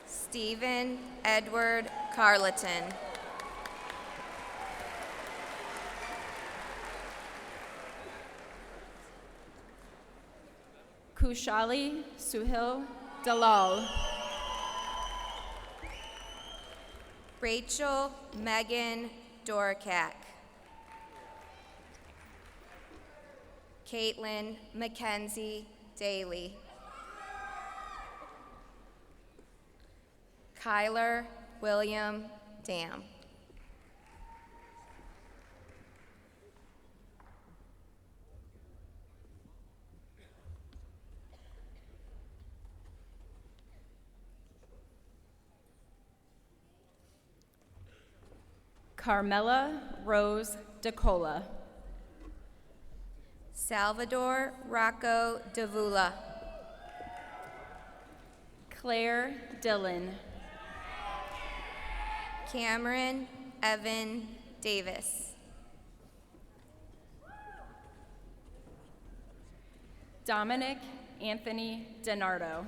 Speaker 7: Stephen Edward Carleton.
Speaker 8: Kushali Suhil Dalal.
Speaker 7: Rachel Megan Dorkak. Caitlin Mackenzie Daly. Kyler William Dam.
Speaker 8: Carmela Rose DeCola.
Speaker 7: Salvador Rocco Davula.
Speaker 8: Claire Dillon.
Speaker 7: Cameron Evan Davis.
Speaker 8: Dominic Anthony DiNardo.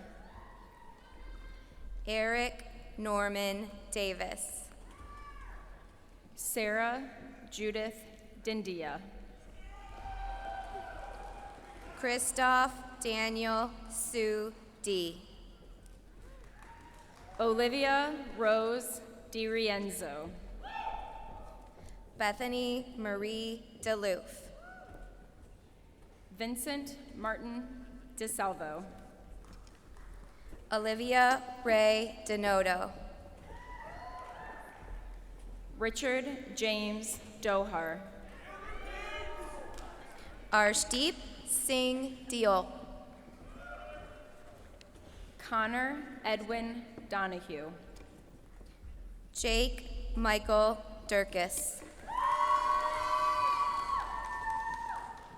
Speaker 7: Eric Norman Davis.
Speaker 8: Sarah Judith Dindia.
Speaker 7: Christoph Daniel Sue D.
Speaker 8: Olivia Rose DiRienzo.
Speaker 7: Bethany Marie DeLoof.
Speaker 8: Vincent Martin DeSalvo.
Speaker 7: Olivia Ray Denoto.
Speaker 8: Richard James Dohar.
Speaker 7: Arshdeep Singh Deol.
Speaker 8: Connor Edwin Donahue.
Speaker 7: Jake Michael Durkis.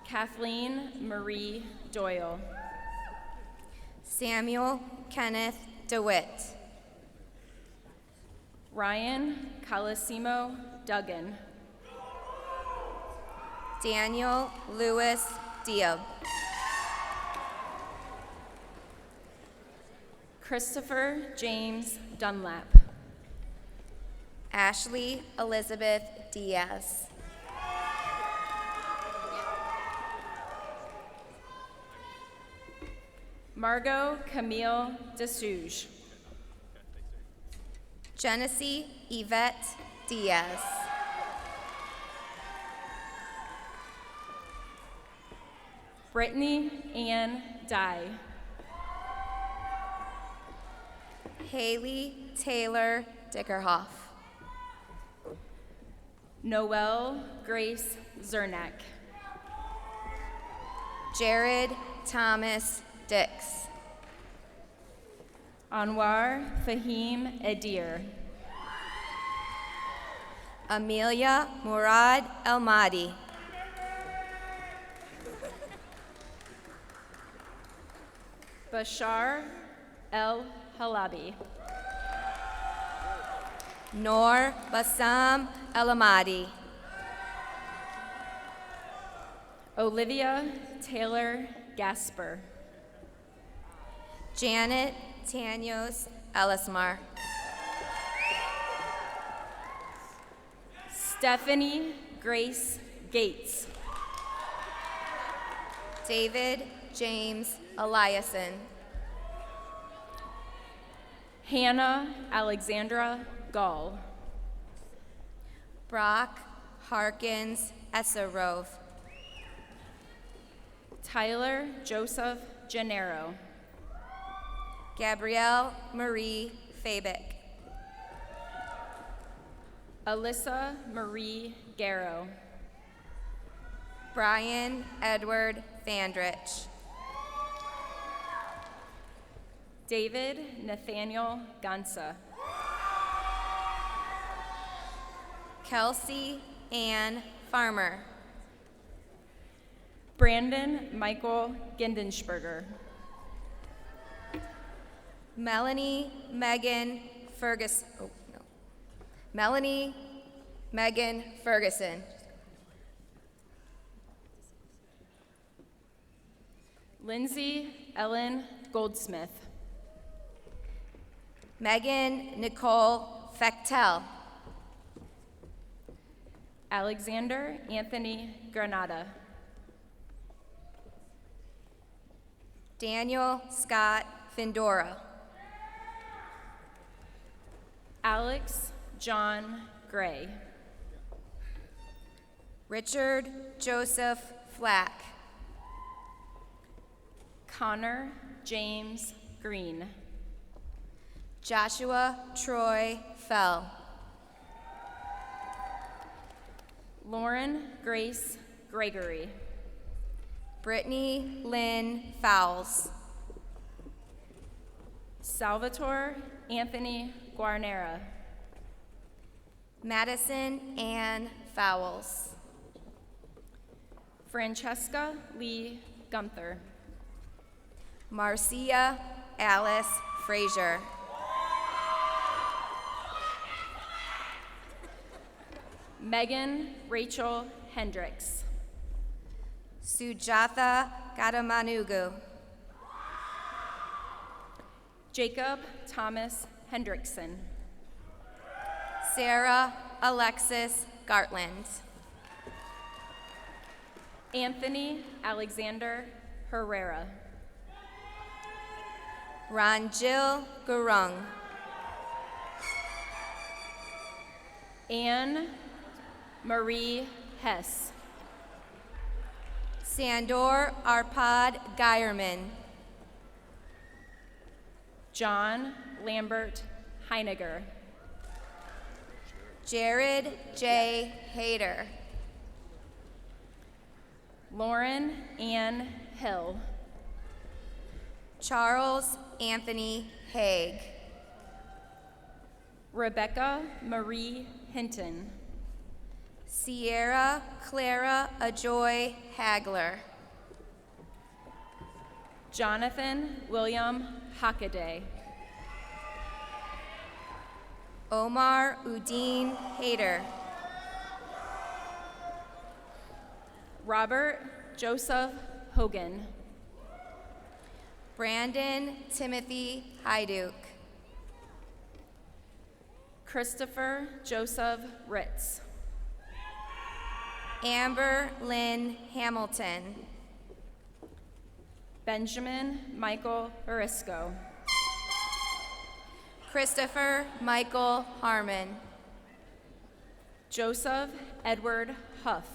Speaker 8: Kathleen Marie Doyle.
Speaker 7: Samuel Kenneth DeWitt.
Speaker 8: Ryan Colosimo Duggan.
Speaker 7: Daniel Lewis Diab.
Speaker 8: Christopher James Dunlap.
Speaker 7: Ashley Elizabeth Diaz.
Speaker 8: Margot Camille DeSouge.
Speaker 7: Genesee Yvette Diaz.
Speaker 8: Brittany Ann Dye.
Speaker 7: Haley Taylor Dickerhoff.
Speaker 8: Noelle Grace Zernak.
Speaker 7: Jared Thomas Dix.
Speaker 8: Anwar Fahim Edir.
Speaker 7: Amelia Murad El-Mahdi.
Speaker 8: Bashar El Halabi.
Speaker 7: Noor Bassam El-Ahmadi.
Speaker 8: Olivia Taylor Gasper.
Speaker 7: Janet Tanyos Ellismar.
Speaker 8: Stephanie Grace Gates.
Speaker 7: David James Eliason.
Speaker 8: Hannah Alexandra Gall.
Speaker 7: Brock Harkins Esserove.
Speaker 8: Tyler Joseph Gennaro.
Speaker 7: Gabrielle Marie Fabic.
Speaker 8: Alyssa Marie Garrow.
Speaker 7: Brian Edward Vandrich.
Speaker 8: David Nathaniel Gansa.
Speaker 7: Kelsey Ann Farmer.
Speaker 8: Brandon Michael Gendensperger.
Speaker 7: Melanie Megan Melanie Megan Ferguson.
Speaker 8: Lindsay Ellen Goldsmith.
Speaker 7: Megan Nicole Fechtel.
Speaker 8: Alexander Anthony Granada.
Speaker 7: Daniel Scott Findora.
Speaker 8: Alex John Gray.
Speaker 7: Richard Joseph Flack.
Speaker 8: Connor James Green.
Speaker 7: Joshua Troy Fell.
Speaker 8: Lauren Grace Gregory.
Speaker 7: Brittany Lynn Fowles.
Speaker 8: Salvatore Anthony Guarnera.
Speaker 7: Madison Ann Fowles.
Speaker 8: Francesca Lee Gunther.
Speaker 7: Marcia Alice Frazier.
Speaker 8: Megan Rachel Hendricks.
Speaker 7: Sujatha Gadamanugu.
Speaker 8: Jacob Thomas Hendrickson.
Speaker 7: Sarah Alexis Gartland.
Speaker 8: Anthony Alexander Herrera.
Speaker 7: Ranjil Gurung.
Speaker 8: Anne Marie Hess.
Speaker 7: Sandor Arpad Geierman.
Speaker 8: John Lambert Heiniger.
Speaker 7: Jared J. Hayter.
Speaker 8: Lauren Ann Hill.
Speaker 7: Charles Anthony Haig.
Speaker 8: Rebecca Marie Hinton.
Speaker 7: Sierra Clara Ajoy Hagler.
Speaker 8: Jonathan William Hockaday.
Speaker 7: Omar Udine Hayter.
Speaker 8: Robert Joseph Hogan.
Speaker 7: Brandon Timothy Hyduke.
Speaker 8: Christopher Joseph Ritz.
Speaker 7: Amber Lynn Hamilton.
Speaker 8: Benjamin Michael Orisco.
Speaker 7: Christopher Michael Harmon.
Speaker 8: Joseph Edward Huff.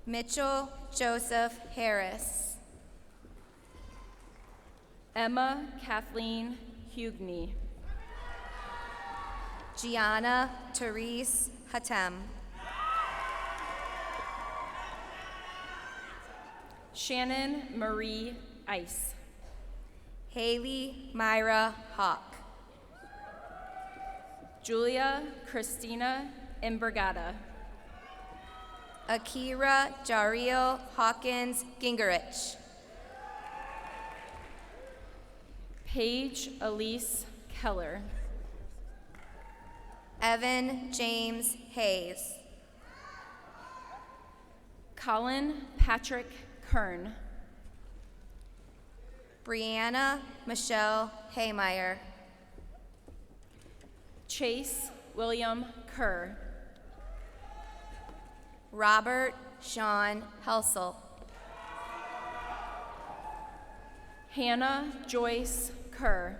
Speaker 7: Mitchell Joseph Harris.
Speaker 8: Emma Kathleen Hugney.
Speaker 7: Gianna Therese Hatem.
Speaker 8: Shannon Marie Ice.
Speaker 7: Haley Myra Hawk.
Speaker 8: Julia Christina Imbrugata.
Speaker 7: Akira Jariel Hawkins Gingerich.
Speaker 8: Paige Elise Keller.
Speaker 7: Evan James Hayes.
Speaker 8: Colin Patrick Kern.
Speaker 7: Brianna Michelle Haymeyer.
Speaker 8: Chase William Kerr.
Speaker 7: Robert Sean Helsel.
Speaker 8: Hannah Joyce Kerr.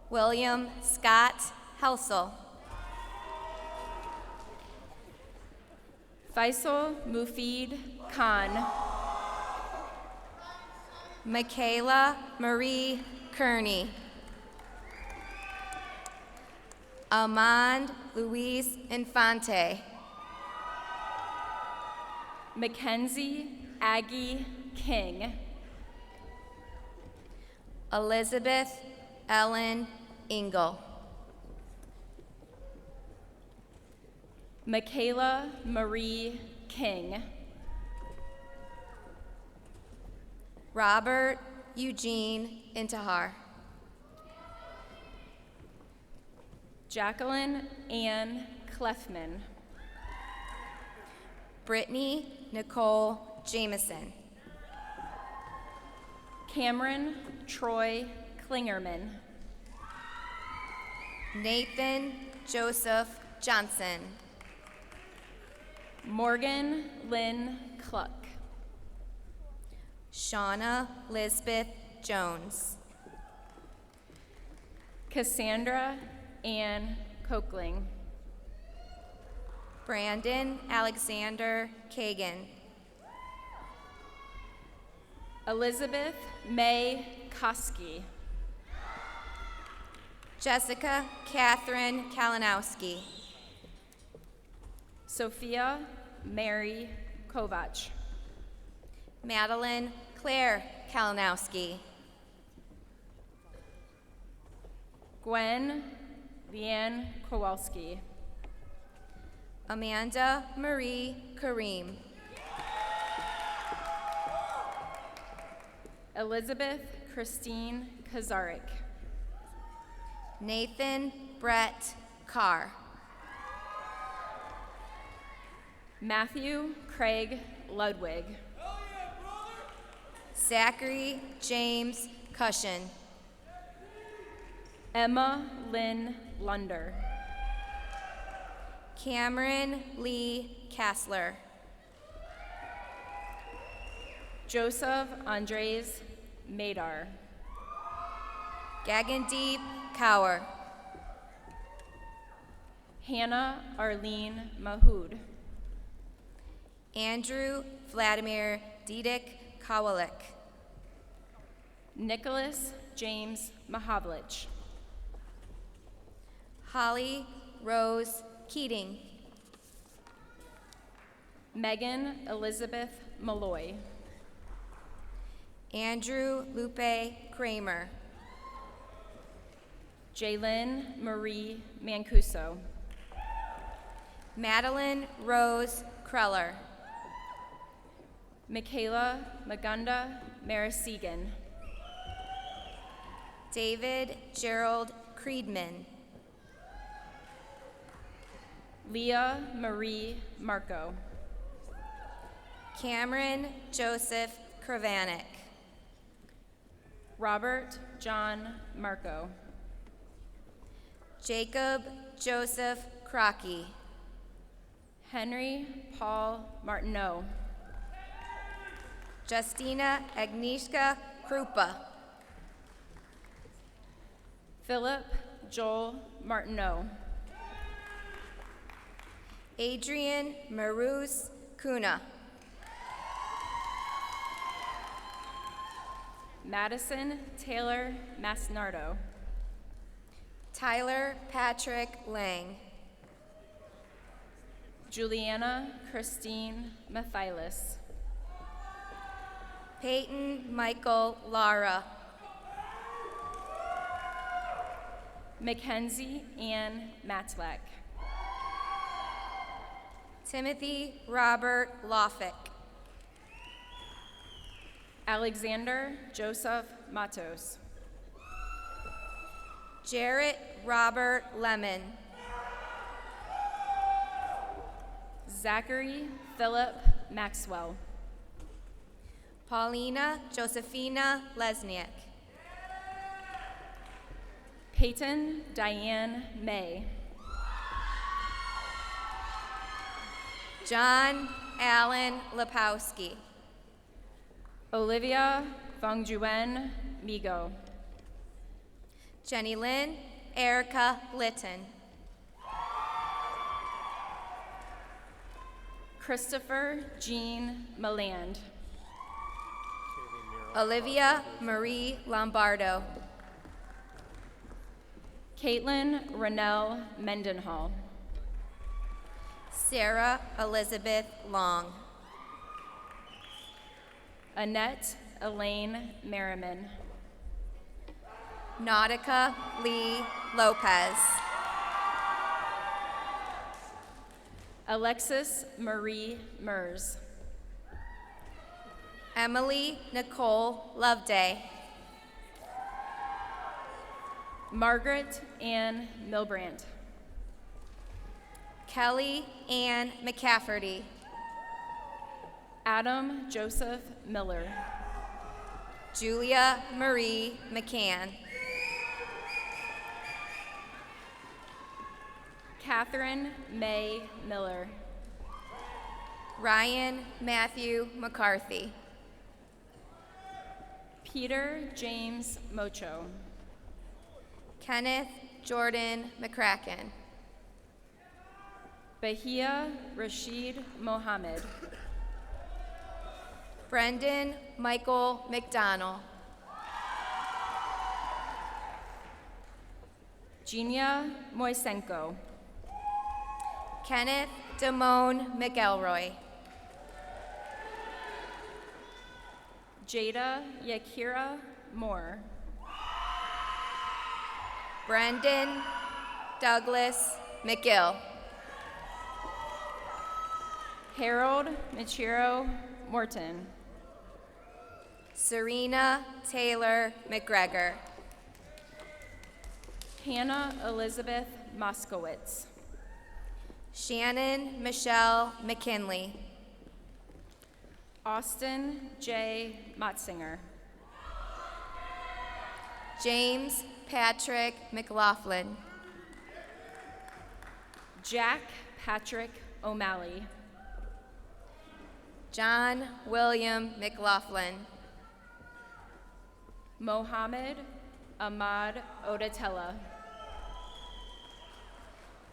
Speaker 7: William Scott Helsel.
Speaker 8: Faisal Mufid Khan.
Speaker 7: Michaela Marie Kearney. Amand Luis Infante.
Speaker 8: Mackenzie Aggie King.
Speaker 7: Elizabeth Ellen Engel.
Speaker 8: Michaela Marie King.
Speaker 7: Robert Eugene Intihar.
Speaker 8: Jacqueline Ann Clefman.
Speaker 7: Brittany Nicole Jameson.
Speaker 8: Cameron Troy Klingerman.
Speaker 7: Nathan Joseph Johnson.
Speaker 8: Morgan Lynn Cluck.
Speaker 7: Shauna Lisbeth Jones.
Speaker 8: Cassandra Ann Coakling.
Speaker 7: Brandon Alexander Kagan.
Speaker 8: Elizabeth May Koski.
Speaker 7: Jessica Catherine Kalinowski.
Speaker 8: Sophia Mary Kovach.
Speaker 7: Madeline Claire Kalinowski.
Speaker 8: Gwen Leanne Kowalski.
Speaker 7: Amanda Marie Kareem.
Speaker 8: Elizabeth Christine Kazarik.
Speaker 7: Nathan Brett Carr.
Speaker 8: Matthew Craig Ludwig.
Speaker 7: Zachary James Cushion.
Speaker 8: Emma Lynn Lunder.
Speaker 7: Cameron Lee Kassler.
Speaker 8: Joseph Andres Madar.
Speaker 7: Gagandeep Kaur.
Speaker 8: Hannah Arlene Mahood.
Speaker 7: Andrew Vladimir Didik Kowalik.
Speaker 8: Nicholas James Mahavlich.
Speaker 7: Holly Rose Keating.
Speaker 8: Megan Elizabeth Malloy.
Speaker 7: Andrew Lupe Kramer.
Speaker 8: Jaylyn Marie Mancuso.
Speaker 7: Madeline Rose Kreller.
Speaker 8: Michaela Magunda Marasegan.
Speaker 7: David Gerald Creedman.
Speaker 8: Leah Marie Marco.
Speaker 7: Cameron Joseph Kravanek.
Speaker 8: Robert John Marco.
Speaker 7: Jacob Joseph Crocky.
Speaker 8: Henry Paul Martineau.
Speaker 7: Justina Agnieszka Krupa.
Speaker 8: Philip Joel Martineau.
Speaker 7: Adrian Marus Kuna.
Speaker 8: Madison Taylor Masnardo.
Speaker 7: Tyler Patrick Lang.
Speaker 8: Juliana Christine Mathilis.
Speaker 7: Peyton Michael Lara.
Speaker 8: Mackenzie Ann Matlack.
Speaker 7: Timothy Robert Loffick.
Speaker 8: Alexander Joseph Matos.
Speaker 7: Jarrett Robert Lemon.
Speaker 8: Zachary Philip Maxwell.
Speaker 7: Paulina Josephina Lesniak.
Speaker 8: Peyton Diane May.
Speaker 7: John Allen Lepowski.
Speaker 8: Olivia Vongjuen Migo.
Speaker 7: Jenny Lynn Erica Litton.
Speaker 8: Christopher Jean Maland.
Speaker 7: Olivia Marie Lombardo.
Speaker 8: Caitlin Rennell Mendenhall.
Speaker 7: Sarah Elizabeth Long.
Speaker 8: Annette Elaine Merriman.
Speaker 7: Nautica Lee Lopez.
Speaker 8: Alexis Marie Mers.
Speaker 7: Emily Nicole Loveday.
Speaker 8: Margaret Ann Milbrandt.
Speaker 7: Kelly Ann McCafferty.
Speaker 8: Adam Joseph Miller.
Speaker 7: Julia Marie McCann.
Speaker 8: Catherine May Miller.
Speaker 7: Ryan Matthew McCarthy.
Speaker 8: Peter James Mocho.
Speaker 7: Kenneth Jordan McCracken.
Speaker 8: Bahia Rashid Mohammed.
Speaker 7: Brendan Michael McDonnell.
Speaker 8: Genia Moisenko.
Speaker 7: Kenneth Damone McElroy.
Speaker 8: Jada Yakira Moore.
Speaker 7: Brendan Douglas McGill.
Speaker 8: Harold Michiro Morton.
Speaker 7: Serena Taylor McGregor.
Speaker 8: Hannah Elizabeth Moskowitz.
Speaker 7: Shannon Michelle McKinley.
Speaker 8: Austin J. Motzinger.
Speaker 7: James Patrick McLaughlin.
Speaker 8: Jack Patrick O'Malley.
Speaker 7: John William McLaughlin.
Speaker 8: Mohammed Ahmad Odatella.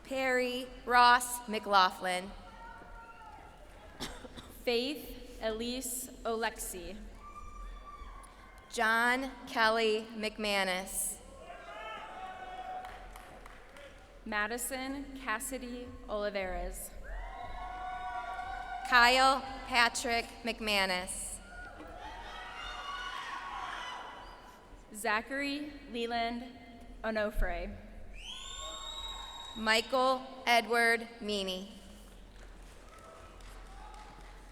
Speaker 7: Perry Ross McLaughlin.
Speaker 8: Faith Elise Olexi.
Speaker 7: John Kelly McManus.
Speaker 8: Madison Cassidy Olivares.
Speaker 7: Kyle Patrick McManus.
Speaker 8: Zachary Leland Onofre.
Speaker 7: Michael Edward Meany.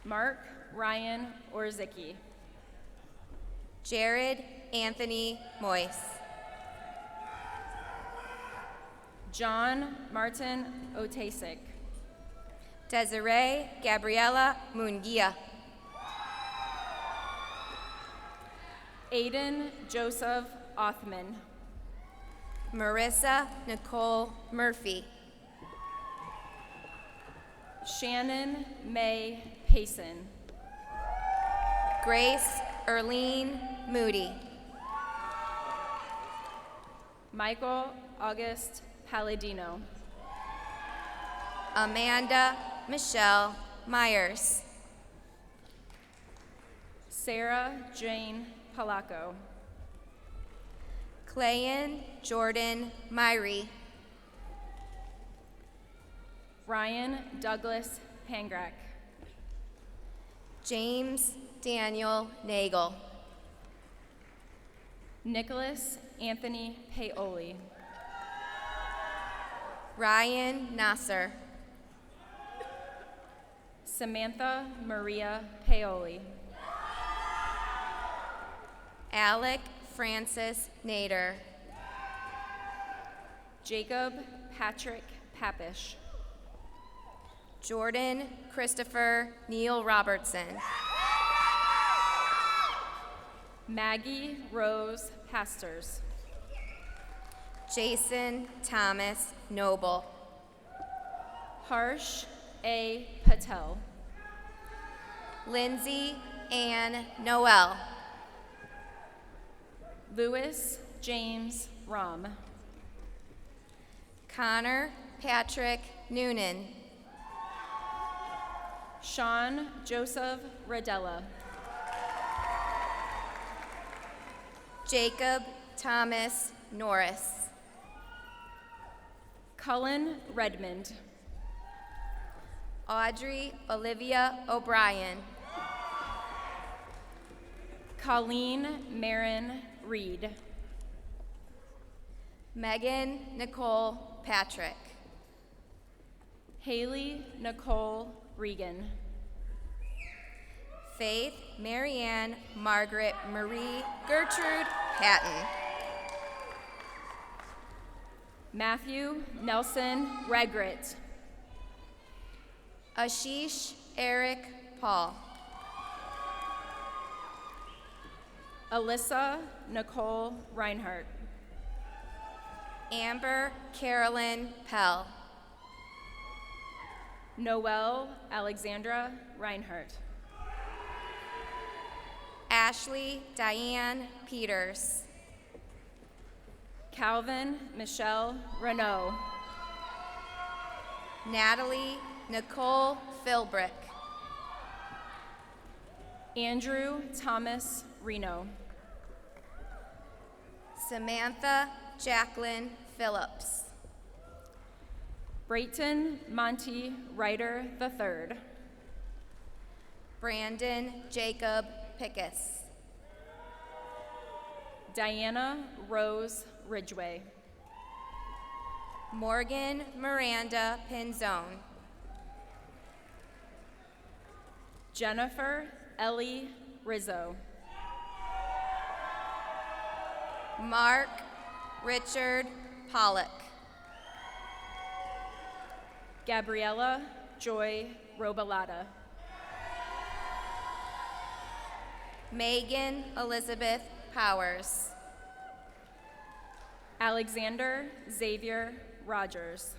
Speaker 8: Mark Ryan Orzicki.
Speaker 7: Jared Anthony Moyce.
Speaker 8: John Martin Otasic.
Speaker 7: Desiree Gabriela Munguia.
Speaker 8: Aiden Joseph Othman.
Speaker 7: Marissa Nicole Murphy.
Speaker 8: Shannon May Payson.
Speaker 7: Grace Erlene Moody.
Speaker 8: Michael August Palladino.
Speaker 7: Amanda Michelle Myers.
Speaker 8: Sarah Jane Palaco.
Speaker 7: Clayan Jordan Myrie.
Speaker 8: Ryan Douglas Pangrack.
Speaker 7: James Daniel Nagel.
Speaker 8: Nicholas Anthony Paoli.
Speaker 7: Ryan Nasser.
Speaker 8: Samantha Maria Paoli.
Speaker 7: Alec Francis Nader.
Speaker 8: Jacob Patrick Papish.
Speaker 7: Jordan Christopher Neil Robertson.
Speaker 8: Maggie Rose Hasters.
Speaker 7: Jason Thomas Noble.
Speaker 8: Harsh A. Patel.
Speaker 7: Lindsay Ann Noel.
Speaker 8: Louis James Rom.
Speaker 7: Connor Patrick Noonan.
Speaker 8: Sean Joseph Radella.
Speaker 7: Jacob Thomas Norris.
Speaker 8: Cullen Redmond.
Speaker 7: Audrey Olivia O'Brien.
Speaker 8: Colleen Marin Reed.
Speaker 7: Megan Nicole Patrick.
Speaker 8: Haley Nicole Regan.
Speaker 7: Faith Marianne Margaret Marie Gertrude Patton.
Speaker 8: Matthew Nelson Regret.
Speaker 7: Ashish Eric Paul.
Speaker 8: Alyssa Nicole Reinhardt.
Speaker 7: Amber Carolyn Pell.
Speaker 8: Noelle Alexandra Reinhardt.
Speaker 7: Ashley Diane Peters.
Speaker 8: Calvin Michelle Renault.
Speaker 7: Natalie Nicole Philbrick.
Speaker 8: Andrew Thomas Reno.
Speaker 7: Samantha Jacqueline Phillips.
Speaker 8: Brayton Monty Ryder III.
Speaker 7: Brandon Jacob Pickus.
Speaker 8: Diana Rose Ridgway.
Speaker 7: Morgan Miranda Pinzone.
Speaker 8: Jennifer Ellie Rizzo.
Speaker 7: Mark Richard Pollock.
Speaker 8: Gabriella Joy Robalata.
Speaker 7: Megan Elizabeth Powers.
Speaker 8: Alexander Xavier Rogers.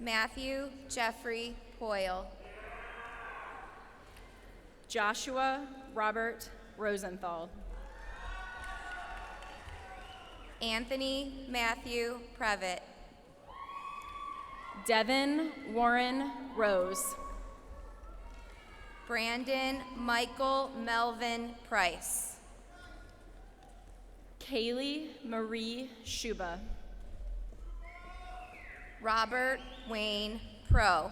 Speaker 7: Matthew Jeffrey Hoyle.
Speaker 8: Joshua Robert Rosenthal.
Speaker 7: Anthony Matthew Previtt.
Speaker 8: Devin Warren Rose.
Speaker 7: Brandon Michael Melvin Price.
Speaker 8: Kaylee Marie Schuba.
Speaker 7: Robert Wayne Pro.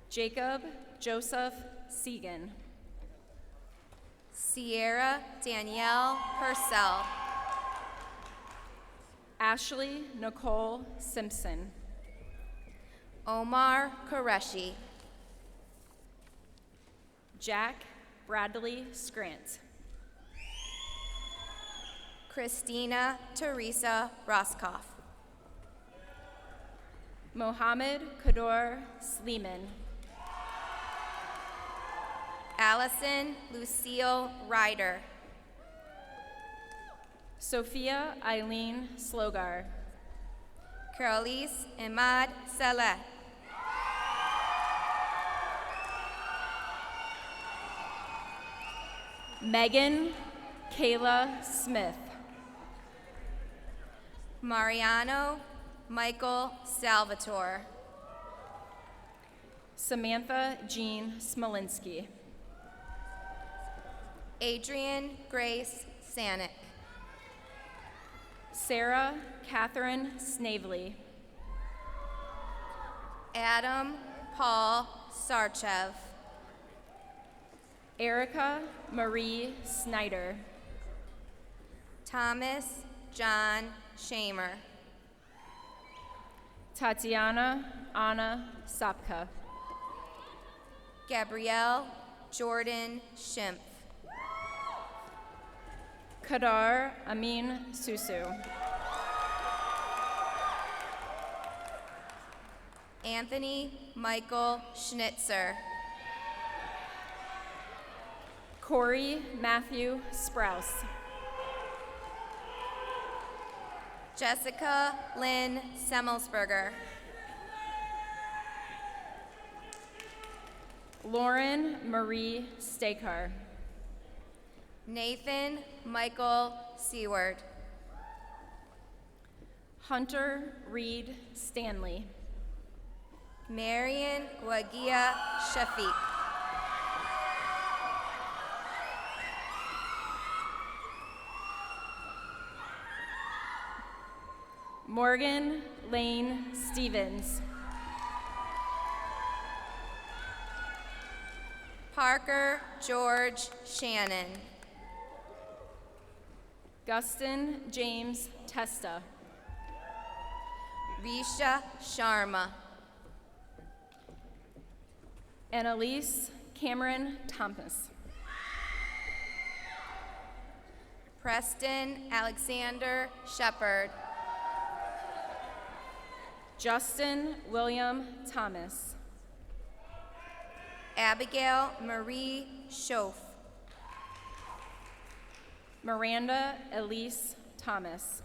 Speaker 8: Jacob Joseph Segan.
Speaker 7: Sierra Danielle Purcell.
Speaker 8: Ashley Nicole Simpson.
Speaker 7: Omar Qureshi.
Speaker 8: Jack Bradley Scrant.
Speaker 7: Christina Teresa Roskoff.
Speaker 8: Mohammed Kador Sleeman.
Speaker 7: Allison Lucille Ryder.
Speaker 8: Sophia Eileen Slogar.
Speaker 7: Carolis Imad Saleh.
Speaker 8: Megan Kayla Smith.
Speaker 7: Mariano Michael Salvatore.
Speaker 8: Samantha Jean Smolinski.
Speaker 7: Adrian Grace Sanick.
Speaker 8: Sarah Catherine Snavely.
Speaker 7: Adam Paul Sarchev.
Speaker 8: Erica Marie Snyder.
Speaker 7: Thomas John Shamer.
Speaker 8: Tatiana Anna Sapka.
Speaker 7: Gabrielle Jordan Schimpf.
Speaker 8: Kadar Amin Susu.
Speaker 7: Anthony Michael Schnitzer.
Speaker 8: Corey Matthew Sprouse.
Speaker 7: Jessica Lynn Semmelsberger.
Speaker 8: Lauren Marie Stakar.
Speaker 7: Nathan Michael Seward.
Speaker 8: Hunter Reed Stanley.
Speaker 7: Marion Wagia Shafiq.
Speaker 8: Morgan Lane Stevens.
Speaker 7: Parker George Shannon.
Speaker 8: Gustin James Testa.
Speaker 7: Risha Sharma.
Speaker 8: Annalise Cameron Thomas.
Speaker 7: Preston Alexander Shepard.
Speaker 8: Justin William Thomas.
Speaker 7: Abigail Marie Schoaf.
Speaker 8: Miranda Elise Thomas.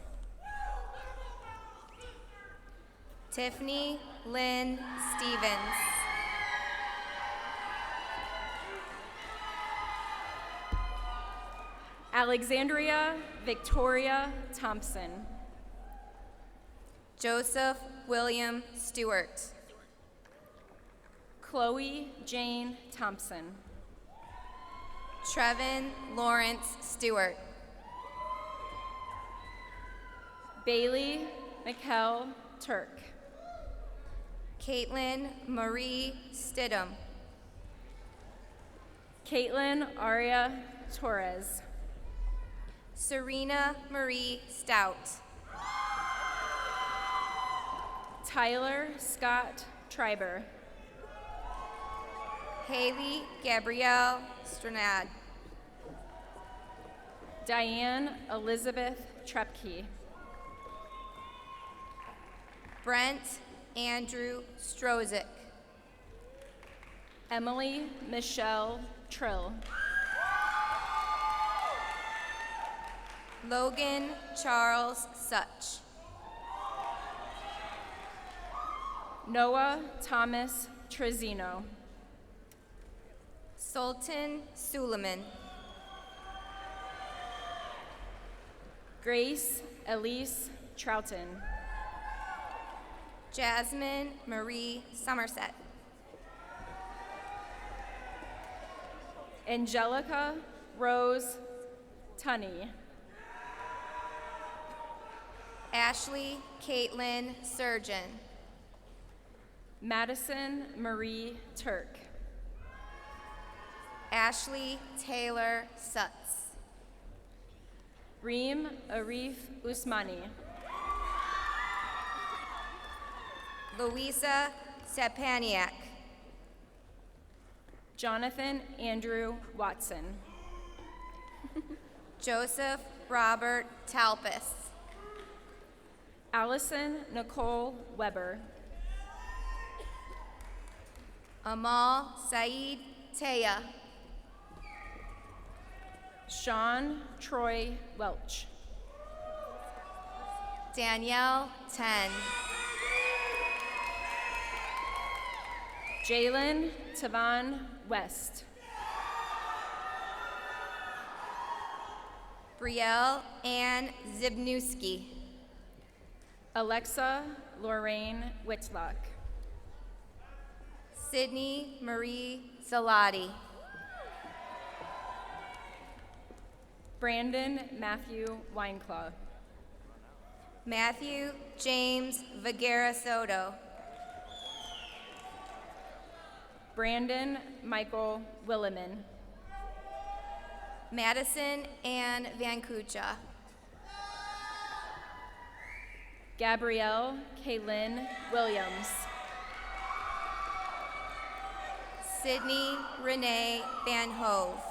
Speaker 7: Tiffany Lynn Stevens.
Speaker 8: Alexandria Victoria Thompson.
Speaker 7: Joseph William Stewart.
Speaker 8: Chloe Jane Thompson.
Speaker 7: Trevin Lawrence Stewart.
Speaker 8: Bailey Mikkel Turk.
Speaker 7: Caitlin Marie Stidham.
Speaker 8: Caitlin Aria Torres.
Speaker 7: Serena Marie Stout.
Speaker 8: Tyler Scott Triber.
Speaker 7: Haley Gabrielle Stranad.
Speaker 8: Diane Elizabeth Trepke.
Speaker 7: Brent Andrew Strozik.
Speaker 8: Emily Michelle Trill.
Speaker 7: Logan Charles Such.
Speaker 8: Noah Thomas Trezino.
Speaker 7: Sultan Suleiman.
Speaker 8: Grace Elise Troughton.
Speaker 7: Jasmine Marie Somerset.
Speaker 8: Angelica Rose Tunney.
Speaker 7: Ashley Caitlin Surgeon.
Speaker 8: Madison Marie Turk.
Speaker 7: Ashley Taylor Sutz.
Speaker 8: Reem Arif Usmani.
Speaker 7: Louisa Sepaniak.
Speaker 8: Jonathan Andrew Watson.
Speaker 7: Joseph Robert Talpis.
Speaker 8: Allison Nicole Weber.
Speaker 7: Amal Saeed Taya.
Speaker 8: Sean Troy Welch.
Speaker 7: Danielle Ten.
Speaker 8: Jalen Tavon West.
Speaker 7: Brielle Ann Zibnewski.
Speaker 8: Alexa Lorraine Whitlock.
Speaker 7: Sydney Marie Zalati.
Speaker 8: Brandon Matthew Wineclaw.
Speaker 7: Matthew James Viguera Soto.
Speaker 8: Brandon Michael Williman.
Speaker 7: Madison Ann Vankucha.
Speaker 8: Gabrielle Kaylin Williams.
Speaker 7: Sydney Renee Van Hove.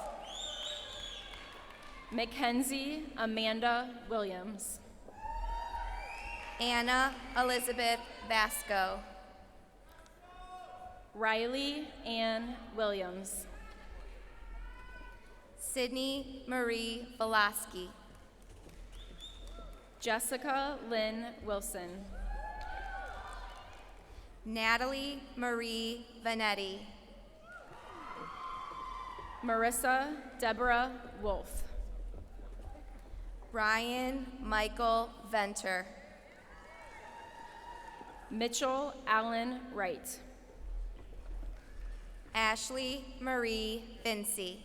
Speaker 8: Mackenzie Amanda Williams.
Speaker 7: Anna Elizabeth Vasco.
Speaker 8: Riley Ann Williams.
Speaker 7: Sydney Marie Velasky.
Speaker 8: Jessica Lynn Wilson.
Speaker 7: Natalie Marie Vanetti.
Speaker 8: Marissa Deborah Wolf.
Speaker 7: Ryan Michael Venter.
Speaker 8: Mitchell Allen Wright.
Speaker 7: Ashley Marie Vinci.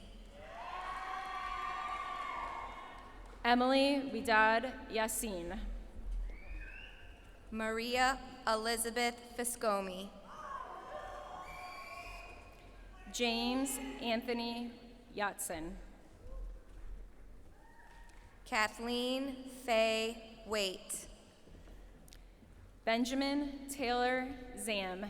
Speaker 8: Emily Widad Yassin.
Speaker 7: Maria Elizabeth Fiscomi.
Speaker 8: James Anthony Yatson.
Speaker 7: Kathleen Faye Waite.
Speaker 8: Benjamin Taylor Zam.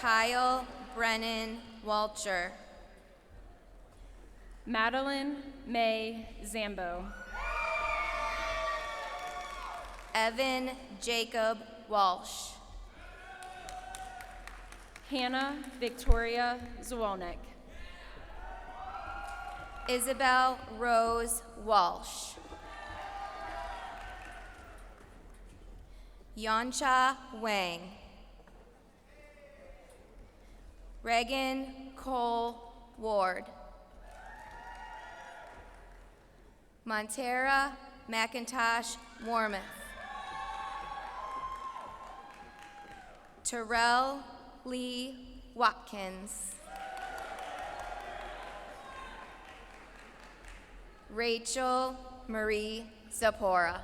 Speaker 7: Kyle Brennan Walcher.
Speaker 8: Madeline May Zambo.
Speaker 7: Evan Jacob Walsh.
Speaker 8: Hannah Victoria Zwolnik.
Speaker 7: Isabel Rose Walsh. Yoncha Wang. Reagan Cole Ward. Montera McIntosh Warmouth. Terrell Lee Watkins. Rachel Marie Zapora.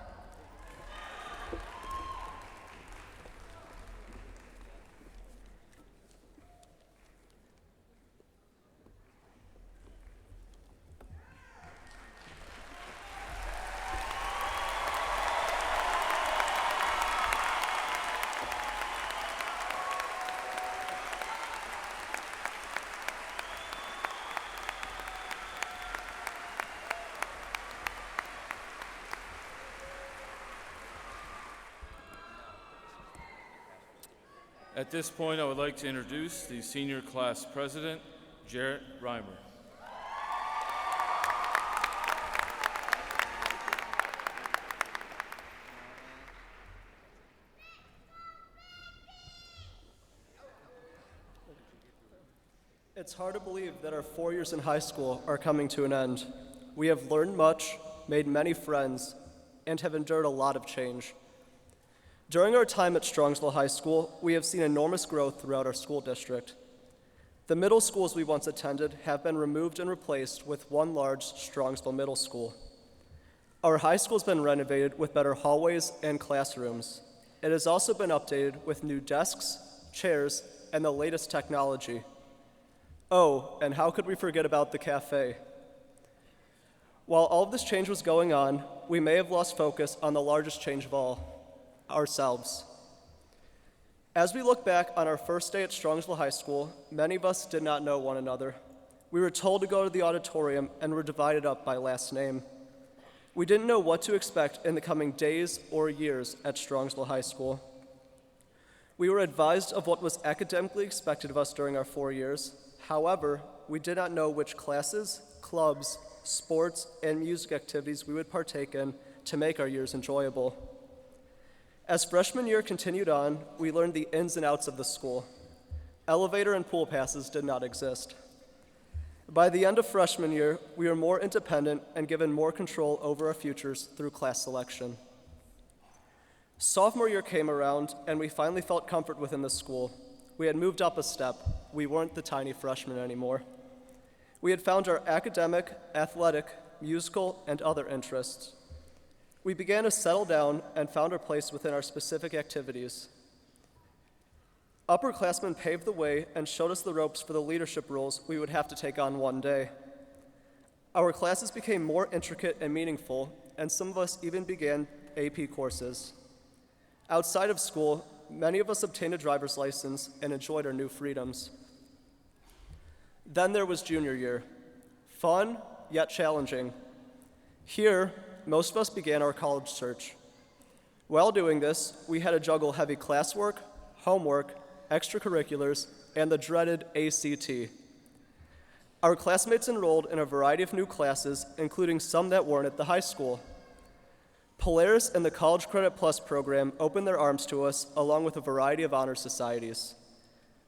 Speaker 2: At this point, I would like to introduce the senior class president, Jarrett Reimer.
Speaker 9: It's hard to believe that our 4 years in high school are coming to an end. We have learned much, made many friends, and have endured a lot of change. During our time at Strongsville High School, we have seen enormous growth throughout our school district. The middle schools we once attended have been removed and replaced with one large Strongsville Middle School. Our high school has been renovated with better hallways and classrooms. It has also been updated with new desks, chairs, and the latest technology. Oh, and how could we forget about the cafe? While all of this change was going on, we may have lost focus on the largest change of all, ourselves. As we look back on our first day at Strongsville High School, many of us did not know one another. We were told to go to the auditorium and were divided up by last name. We didn't know what to expect in the coming days or years at Strongsville High School. We were advised of what was academically expected of us during our 4 years. However, we did not know which classes, clubs, sports, and music activities we would partake in to make our years enjoyable. As freshman year continued on, we learned the ins and outs of the school. Elevator and pool passes did not exist. By the end of freshman year, we were more independent and given more control over our futures through class selection. Sophomore year came around, and we finally felt comfort within the school. We had moved up a step. We weren't the tiny freshmen anymore. We had found our academic, athletic, musical, and other interests. We began to settle down and found our place within our specific activities. Upperclassmen paved the way and showed us the ropes for the leadership roles we would have to take on one day. Our classes became more intricate and meaningful, and some of us even began AP courses. Outside of school, many of us obtained a driver's license and enjoyed our new freedoms. Then there was junior year. Fun, yet challenging. Here, most of us began our college search. While doing this, we had to juggle heavy classwork, homework, extracurriculars, and the dreaded ACT. Our classmates enrolled in a variety of new classes, including some that weren't at the high school. Polaris and the College Credit Plus program opened their arms to us, along with a variety of honor societies.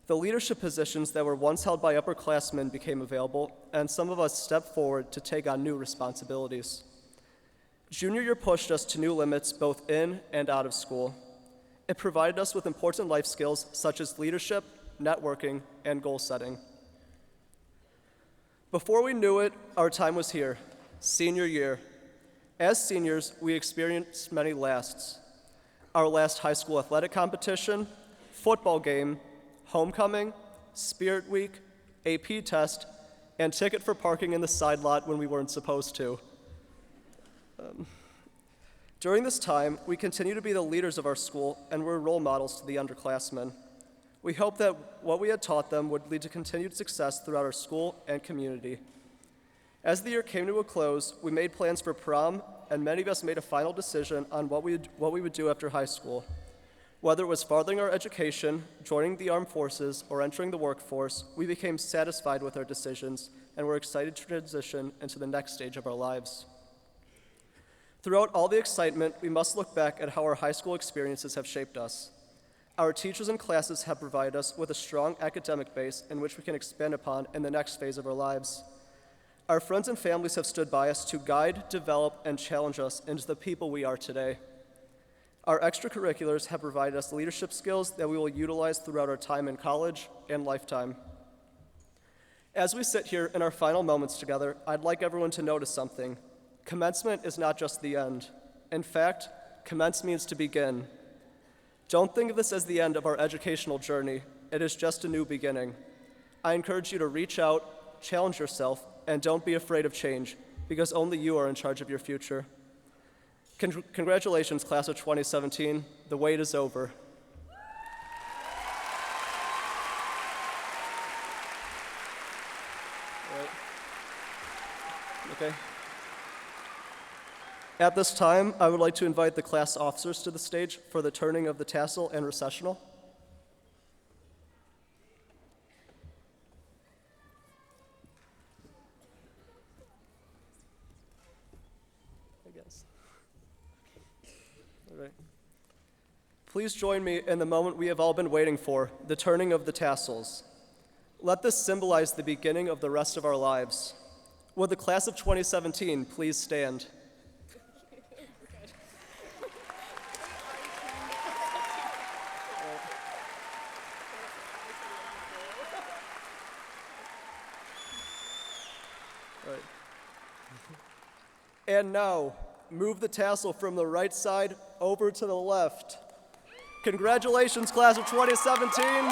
Speaker 9: The leadership positions that were once held by upperclassmen became available, and some of us stepped forward to take on new responsibilities. Junior year pushed us to new limits both in and out of school. It provided us with important life skills such as leadership, networking, and goal setting. Before we knew it, our time was here, senior year. As seniors, we experienced many lasts. Our last high school athletic competition, football game, homecoming, spirit week, AP test, and ticket for parking in the side lot when we weren't supposed to. During this time, we continue to be the leaders of our school and were role models to the underclassmen. We hope that what we had taught them would lead to continued success throughout our school and community. As the year came to a close, we made plans for prom, and many of us made a final decision on what we would do after high school. Whether it was furthering our education, joining the armed forces, or entering the workforce, we became satisfied with our decisions and were excited to transition into the next stage of our lives. Throughout all the excitement, we must look back at how our high school experiences have shaped us. Our teachers and classes have provided us with a strong academic base in which we can expand upon in the next phase of our lives. Our friends and families have stood by us to guide, develop, and challenge us into the people we are today. Our extracurriculars have provided us leadership skills that we will utilize throughout our time in college and lifetime. As we sit here in our final moments together, I'd like everyone to notice something. Commencement is not just the end. In fact, commence means to begin. Don't think of this as the end of our educational journey. It is just a new beginning. I encourage you to reach out, challenge yourself, and don't be afraid of change, because only you are in charge of your future. Congratulations, class of 2017. The wait is over. All right. Okay. At this time, I would like to invite the class officers to the stage for the turning of the tassel and recessional. All right. Please join me in the moment we have all been waiting for, the turning of the tassels. Let this symbolize the beginning of the rest of our lives. Would the class of 2017 please stand? Right. And now, move the tassel from the right side over to the left. Congratulations, class of 2017.